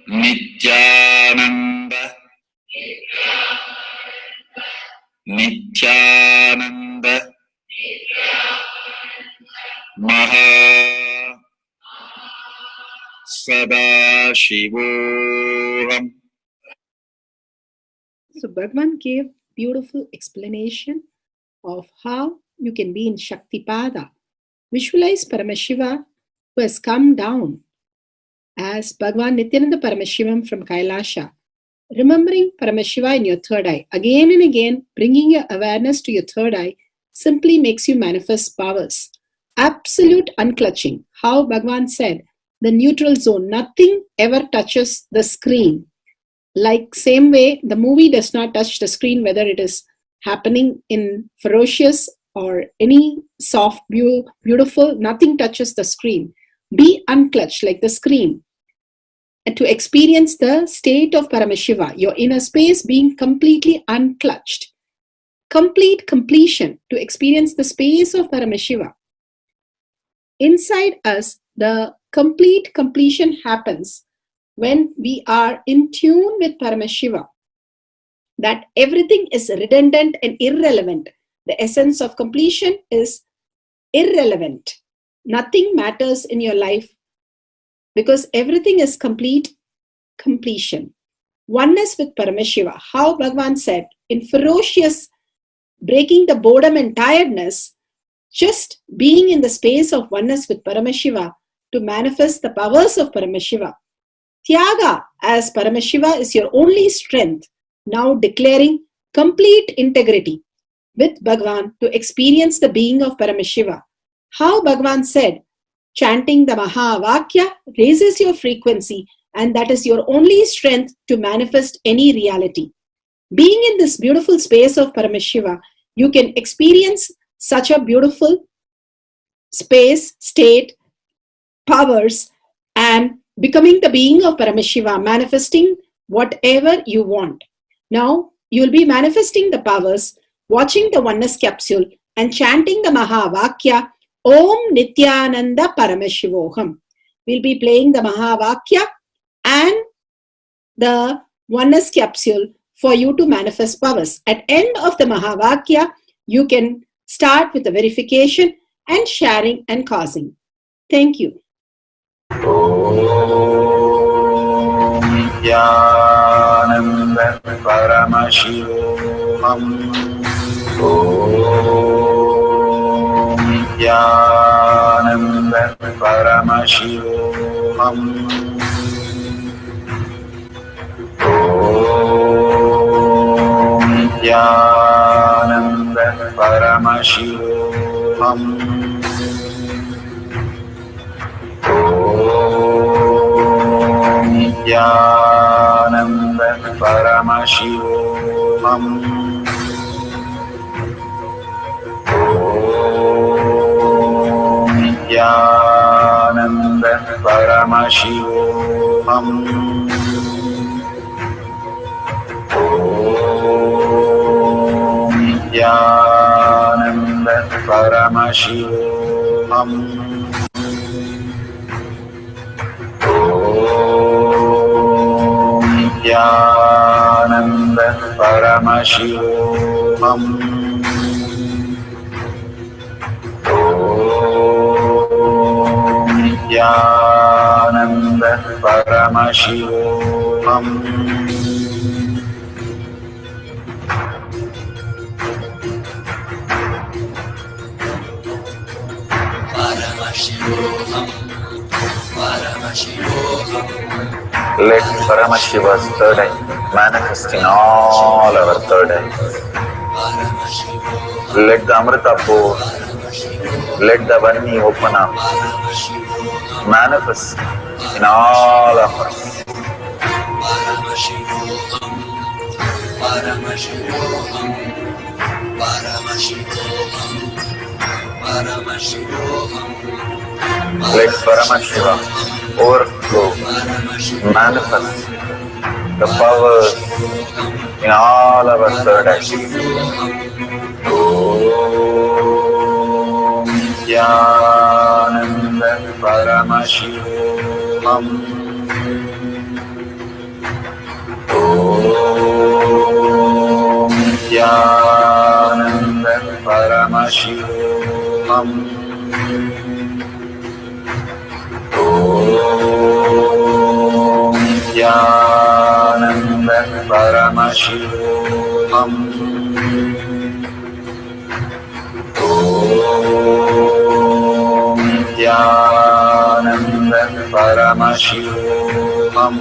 Nithyananda. Nithyananda. Maha Sadashivoham. So Bhagavan gave beautiful explanation of how you can be in Shaktipada. Visualize Paramashiva who has come down as Bhagavan Nithyananda Paramashivam from Kailasha. Remembering Paramashiva in your third eye, again and again, bringing your awareness to your third eye simply makes you manifest powers. Absolute unclutching. How Bhagavan said, the neutral zone, nothing ever touches the screen. Like same way, the movie does not touch the screen, whether it is happening in ferocious or any soft, beautiful, nothing touches the screen. Be unclutched like the screen. And to experience the state of Paramashiva, your inner space being completely unclutched. Complete completion to experience the space of Paramashiva. Inside us, the complete completion happens when we are in tune with Paramashiva. That everything is redundant and irrelevant. The essence of completion is irrelevant. Nothing matters in your life because everything is complete completion. Oneness with Paramashiva. How Bhagavan said, in ferocious breaking the boredom and tiredness, just being in the space of oneness with Paramashiva to manifest the powers of Paramashiva. Tyaga as Paramashiva is your only strength, now declaring complete integrity with Bhagavan to experience the being of Paramashiva. How Bhagavan said, chanting the Mahavakya raises your frequency and that is your only strength to manifest any reality. Being in this beautiful space of Paramashiva, you can experience such a beautiful space, state, powers, and becoming the being of Paramashiva, manifesting whatever you want. Now, you will be manifesting the powers, watching the oneness capsule, and chanting the Mahavakya, Om Nithyananda Paramashivoham. We'll be playing the Mahavakya and the oneness capsule for you to manifest powers. At end of the Mahavakya, you can start with the verification and sharing and causing. Thank you. Nithyananda Paramashivoham. Nithyananda Paramashivoham. Nithyananda Paramashivoham. Nithyananda Paramashivoham. Nithyananda Paramashivoham. Nithyananda Paramashivoham. Nithyananda Paramashivoham. Om Nithyananda Paramashivoham. Let Paramashiva's third eye manifest in all our third eyes. Let the Amrita pour, let the Vani open up, manifest in all of us. Let Paramashiva overflow, manifest the powers in all our third eyes. Om Nithyananda Paramashivoham. Om Nithyananda Paramashivoham. Om Nithyananda Paramashivoham. Om Nithyananda Paramashivoham.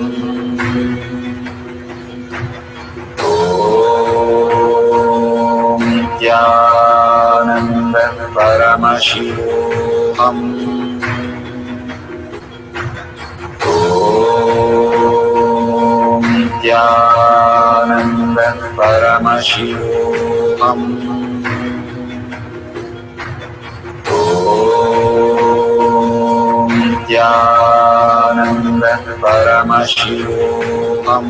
Om Nithyananda Paramashivoham. Om Nithyananda Paramashivoham. Om Nithyananda Paramashivoham. Om Nithyananda Paramashivoham.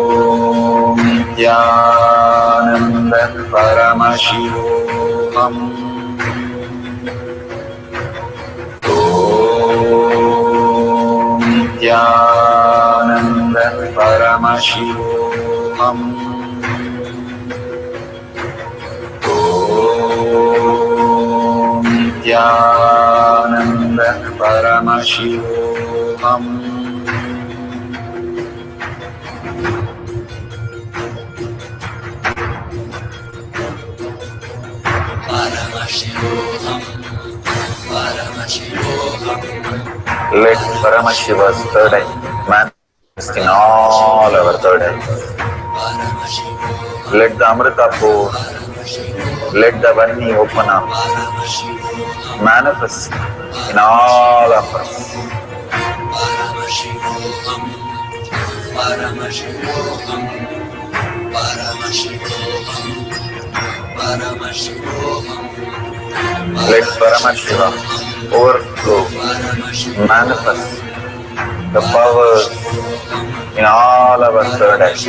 Om Nithyananda Paramashivoham. Om Nithyananda Paramashivoham. Om Nithyananda Paramashivoham. Let Paramashiva's third eye manifest in all our third eyes. Let the Amrita pour, let the Vani open up, manifest in all of us. Let Paramashiva overflow, manifest the powers in all our third eyes.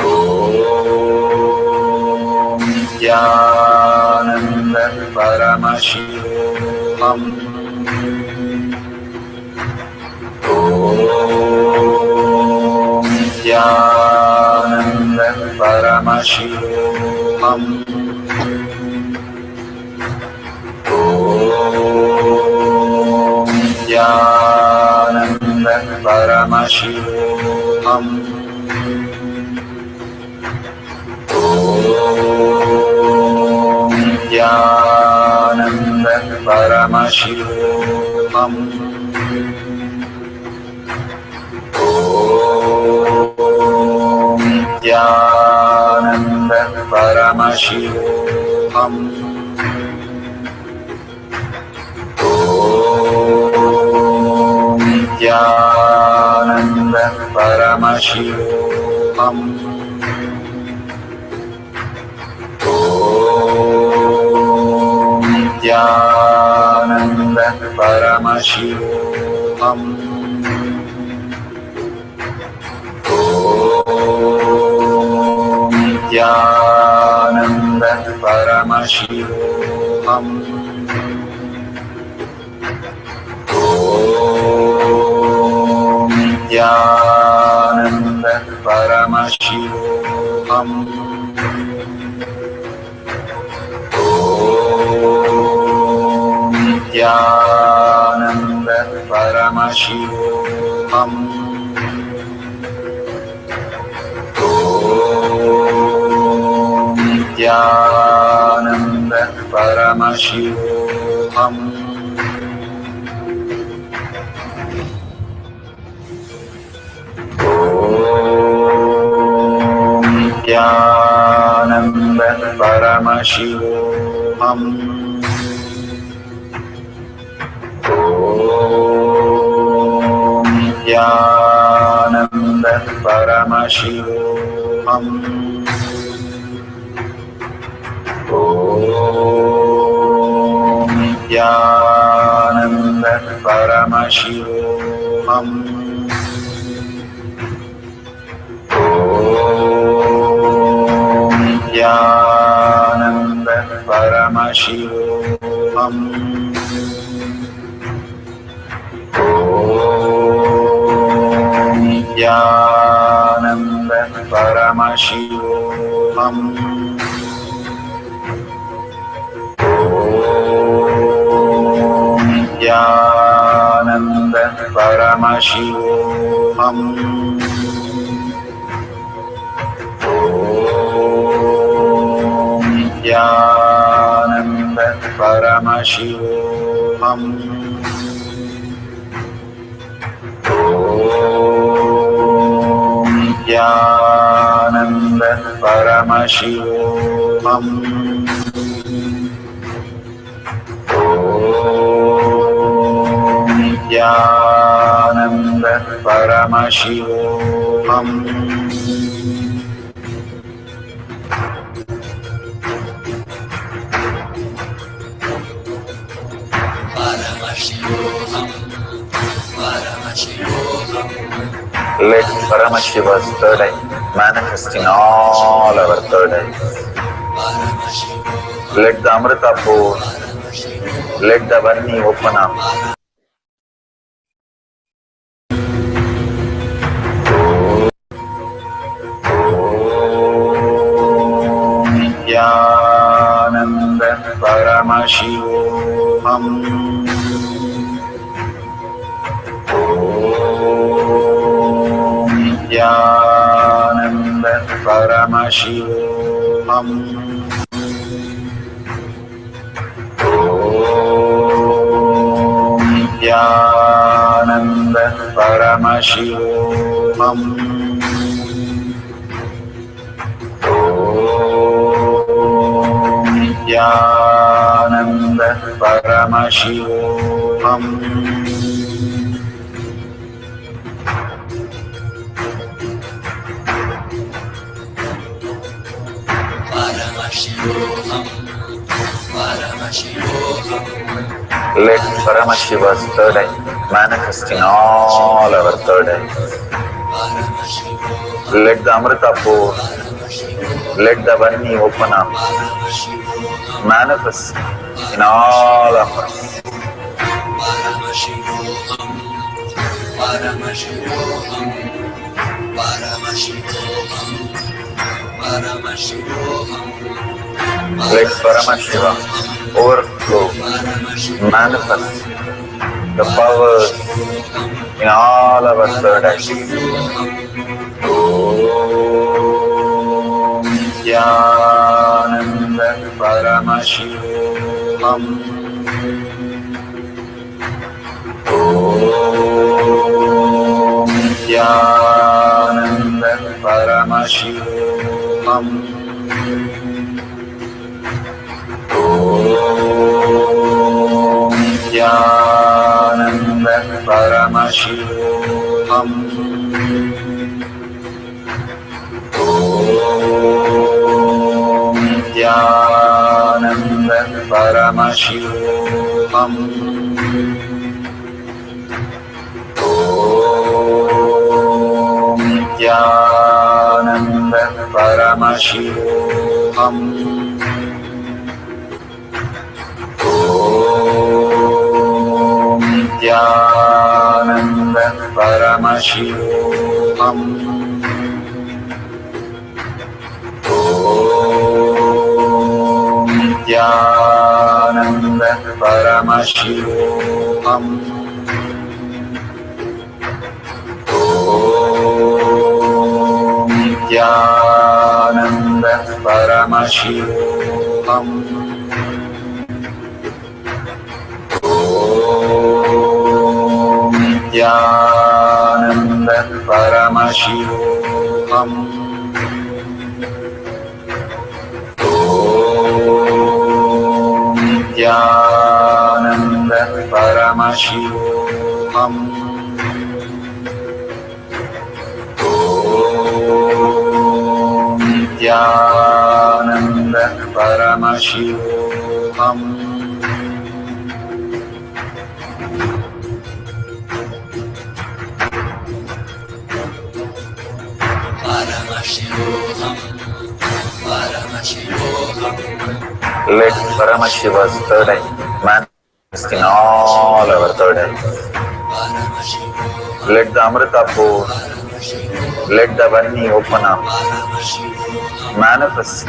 Om Nithyananda Paramashivoham. Om Nithyananda Paramashivoham. Om Nithyananda Paramashivoham. Om Nithyananda Paramashivoham. Om Nithyananda Paramashivoham. Om Nithyananda Paramashivoham. Om Nithyananda Paramashivoham. Om Paramashivoham. Om Nithyananda Paramashivoham. Om Nithyananda Paramashivoham. Om Nithyananda Paramashivoham. Om Nithyananda Paramashivoham. Om Nithyananda Paramashivoham. Om Nithyananda Paramashivoham. Om Nithyananda Paramashivoham. Om Nithyananda Paramashivoham. Om Nithyananda Paramashivoham. Om Nithyananda Paramashivoham. Om Nithyananda Paramashivoham. Om Nithyananda Paramashivoham. Let Paramashiva's third eye manifest in all our third eyes. Let the Amrita pour, let the Varni open up. Om Nithyananda Paramashivoham. Om Nithyananda Paramashivoham. Om Nithyananda Paramashivoham. Om Nithyananda Paramashivoham. Let Paramashiva's third eye manifest in all our third eyes. Let the Amrita pour, let the Varni open up, manifest in all of us. Let Paramashiva overflow, manifest the powers in all our third eyes. Om Nithyananda Paramashivoham. Om Nithyananda Paramashivoham. Om Nithyananda Paramashivoham. Om Nithyananda Paramashivoham. Om Nithyananda Paramashivoham. Paramashivoham. Nithyananda Paramashivoham. Nithyananda Paramashivoham. Nithyananda Paramashivoham. Nithyananda Paramashivoham. Nithyananda Paramashivoham. Let Paramashiva's third eye manifest in all our third eyes. Let the Amrita pour, let the Vani open up, manifest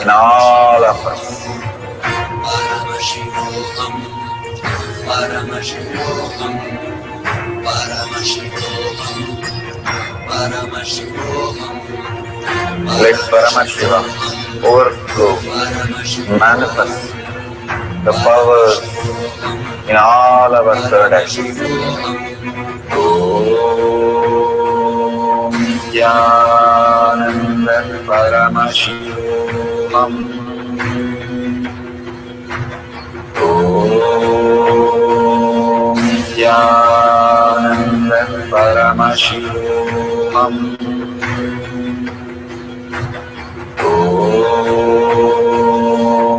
in all of us. Let Paramashiva overflow, manifest the powers in all our third eyes. Om Nithyananda Paramashivoham. Om Nithyananda Paramashivoham. Om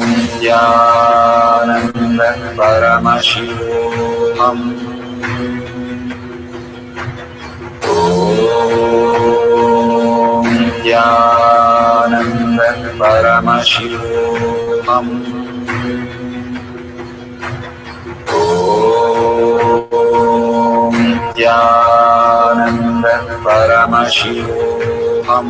Nithyananda Paramashivoham. Om Nithyananda Paramashivoham. Om Nithyananda Paramashivoham. Om Nithyananda Paramashivoham.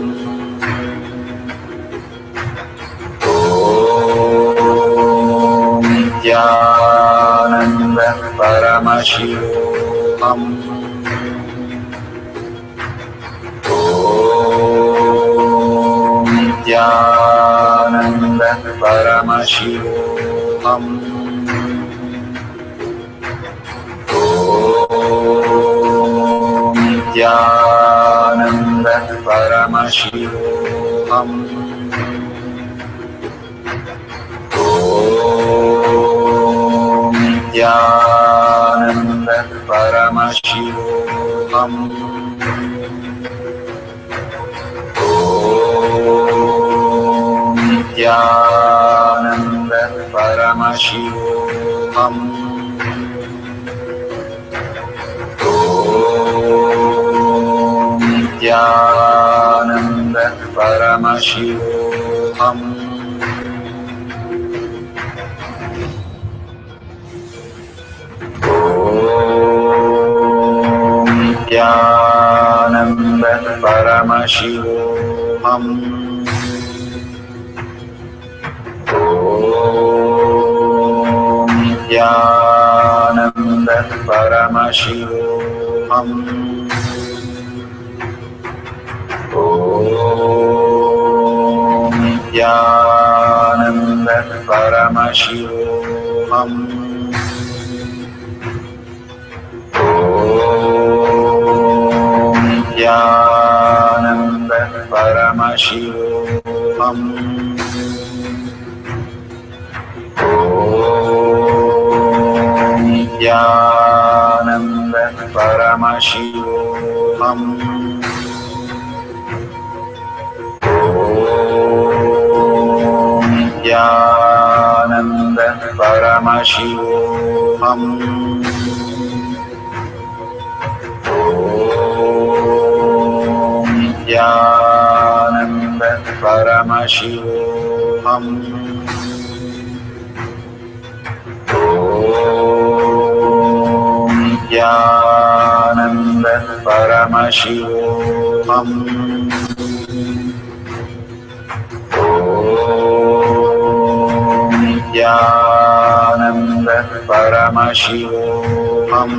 Om Nithyananda Paramashivoham. Om Nithyananda Paramashivoham. Om Nithyananda Paramashivoham. Om Nithyananda Paramashivoham. Om Nithyananda Paramashivoham. Om Nithyananda Paramashivoham. Om Nithyananda Paramashivoham. Om Nithyananda Paramashivoham. Om Nithyananda Paramashivoham. Om Nithyananda Paramashivoham. Om Nithyananda Paramashivoham. Om Nithyananda Paramashivoham. Om Nithyananda परमशिवोऽहम् नित्यानन्द परमशिवोऽहम्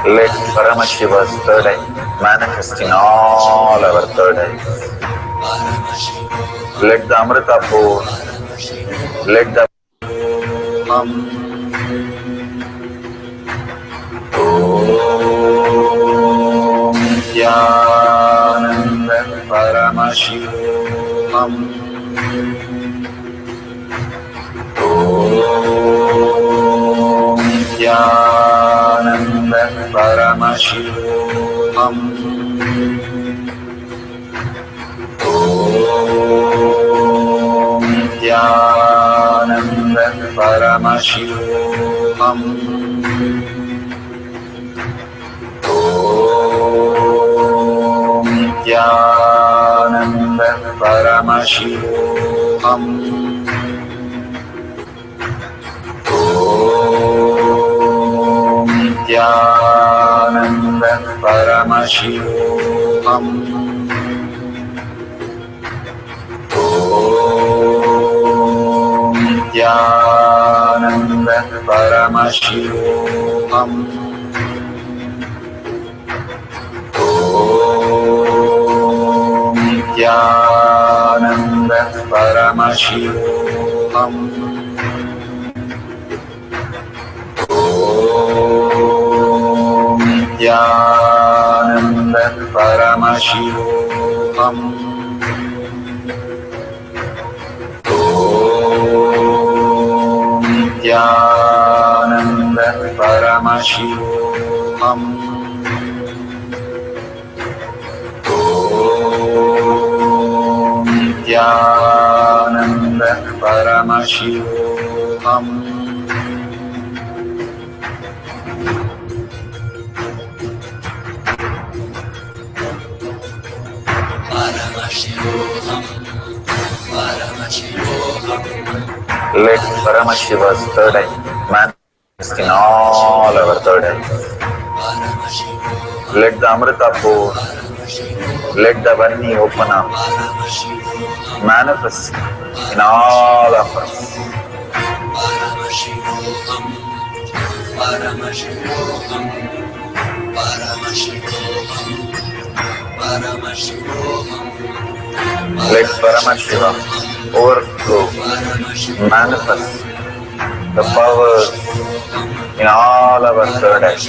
Let Paramashiva's third eye manifest in all our third eyes. Let the Amrita pour, let the Om Nithyananda Paramashivam Om Nithyananda Paramashivam Om Nithyananda Paramashivam Om Nithyananda Paramashivam Om Nithyananda Paramashivam Om Nithyananda Paramashivam Om Nithyananda Paramashivam Om Nithyananda Paramashivam Om Nithyananda Paramashivam Om Nithyananda Paramashivam Let Paramashiva's third eye manifest in all our third eyes. Let the Amrita pour, let the Vani open up, manifest in all of us. Let Paramashiva overflow, manifest the powers in all our third eyes.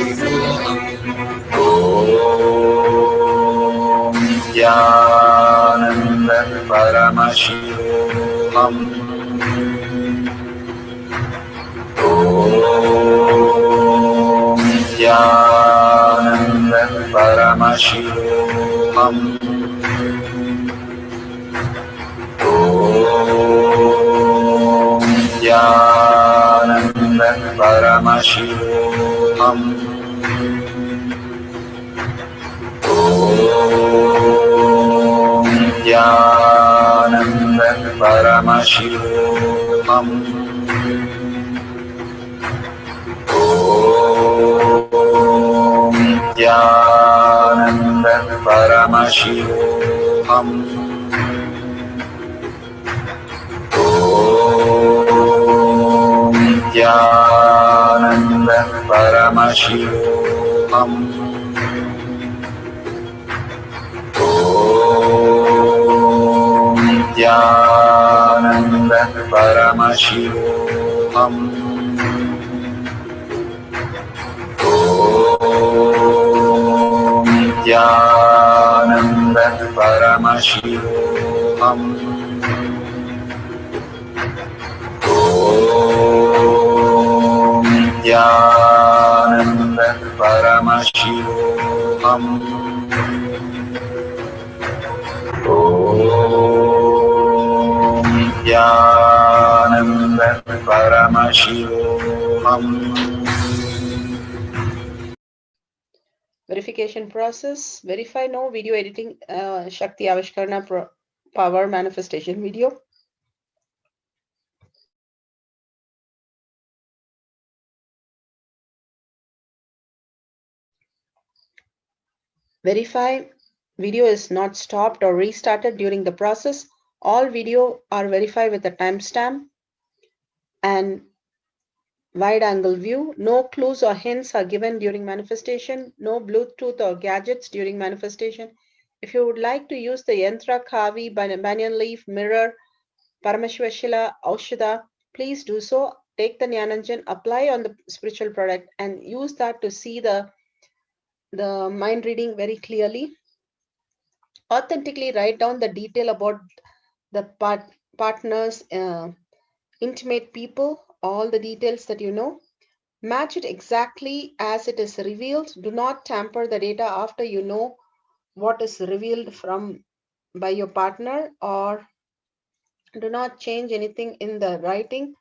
Om Nithyananda Paramashivam Om Nithyananda Paramashivam Om Nithyananda Paramashivam Om Nithyananda Paramashivam Om Nithyananda Paramashivam Om Nithyananda Paramashivam Om Nithyananda Paramashivam Om Nithyananda Paramashivam Om Nithyananda Paramashivam Om Nithyananda Paramashivam Very verification process. Verify no video editing, Shakti Avishkarna power manifestation video. Verify video is not stopped or restarted during the process. All video are verified with a timestamp and wide angle view. No clues or hints are given during manifestation. No Bluetooth or gadgets during manifestation. If you would like to use the Yantra, Kavi, banyan leaf, mirror, Parameshwashila, Aushada, please do so. Take the Jnananjan, apply on the spiritual product and use that to see the mind reading very clearly. Authentically write down the detail about the partners, intimate people, all the details that you know. Match it exactly as it is revealed. Do not tamper the data after you know what is revealed by your partner, or do not change anything in the writing.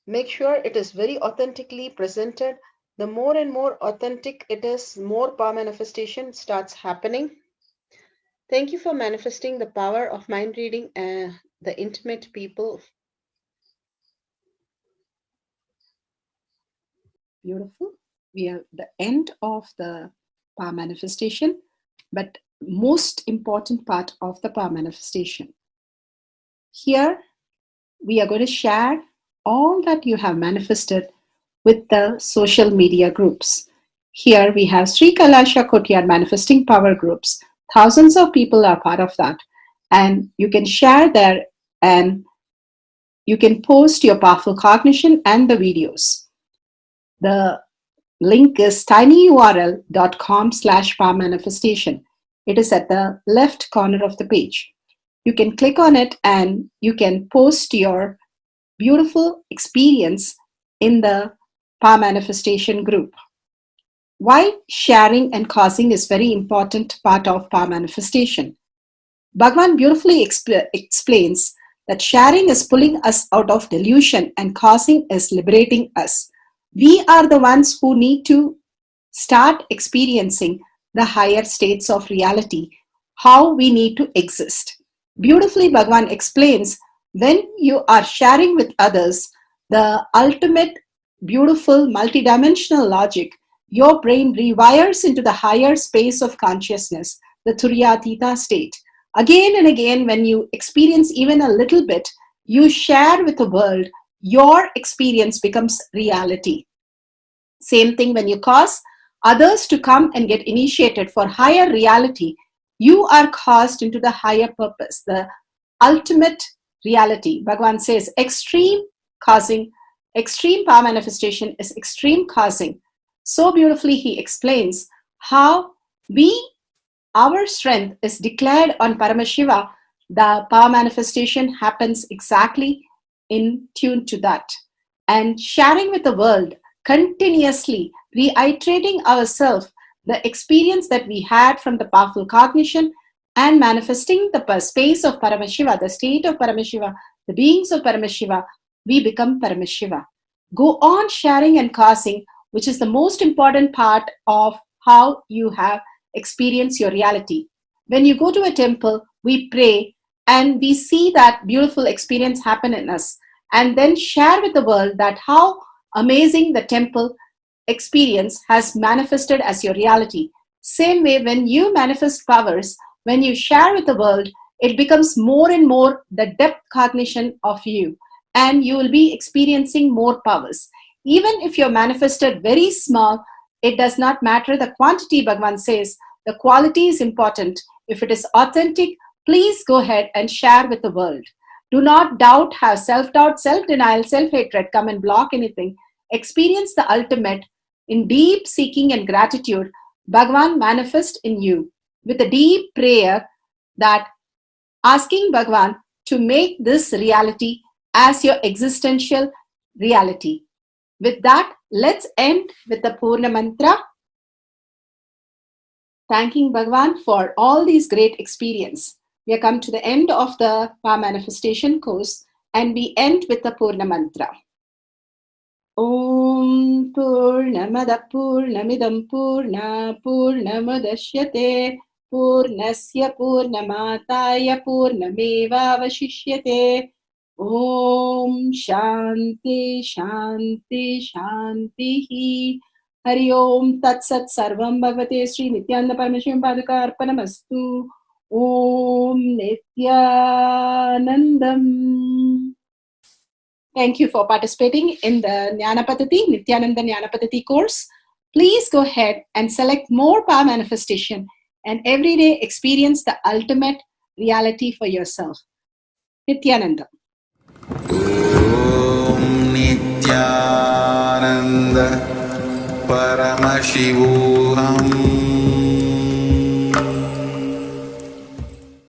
Make sure it is very authentically presented. The more and more authentic it is, more power manifestation starts happening. Thank you for manifesting the power of mind reading and the intimate people. Beautiful. We are at the end of the power manifestation, but most important part of the power manifestation. Here, we are going to share all that you have manifested with the social media groups. Here we have Sri Kailasha Kotyar manifesting power groups. Thousands of people are part of that. And you can share there and you can post your powerful cognition and the videos. The link is tinyurl.com/power manifestation. It is at the left corner of the page. You can click on it and you can post your beautiful experience in the power manifestation group. Why sharing and causing is very important part of power manifestation. Bhagavan beautifully explains that sharing is pulling us out of delusion and causing is liberating us. We are the ones who need to start experiencing the higher states of reality, how we need to exist. Beautifully, Bhagavan explains when you are sharing with others the ultimate beautiful multidimensional logic, your brain rewires into the higher space of consciousness, the Turyatita state. Again and again, when you experience even a little bit, you share with the world, your experience becomes reality. Same thing when you cause others to come and get initiated for higher reality, you are caused into the higher purpose, the ultimate reality. Bhagavan says extreme causing, extreme power manifestation is extreme causing. So beautifully he explains how our strength is declared on Paramashiva. The power manifestation happens exactly in tune to that. And sharing with the world, continuously reiterating ourselves the experience that we had from the powerful cognition and manifesting the space of Paramashiva, the state of Paramashiva, the beings of Paramashiva, we become Paramashiva. Go on sharing and causing, which is the most important part of how you have experienced your reality. When you go to a temple, we pray and we see that beautiful experience happen in us, and then share with the world that how amazing the temple experience has manifested as your reality. Same way, when you manifest powers, when you share with the world, it becomes more and more the depth cognition of you, and you will be experiencing more powers. Even if you're manifested very small, it does not matter the quantity. Bhagavan says the quality is important. If it is authentic, please go ahead and share with the world. Do not doubt, have self-doubt, self-denial, self-hatred come and block anything. Experience the ultimate in deep seeking and gratitude. Bhagavan manifest in you with a deep prayer, that asking Bhagavan to make this reality as your existential reality. With that, let's end with the Purna Mantra. Thanking Bhagavan for all these great experience. We have come to the end of the power manifestation course, and we end with the Purna Mantra. Om Purnamada Purnamidam Purna Purnamudashyate Purnasya Purnamataya Purnameva Vashishyate. Om Shanti Shanti Shanti. Hari Om Tat Sat Sarvam Bhagavate Sri Nithyananda Parameshwaram Padaka Arpanamastu. Om Nithyanandam. Thank you for participating in the Jnana Paddhati, Nithyananda Jnana Paddhati course. Please go ahead and select more power manifestation and every day experience the ultimate reality for yourself. Nithyananda. Om Nithyananda Paramashivoham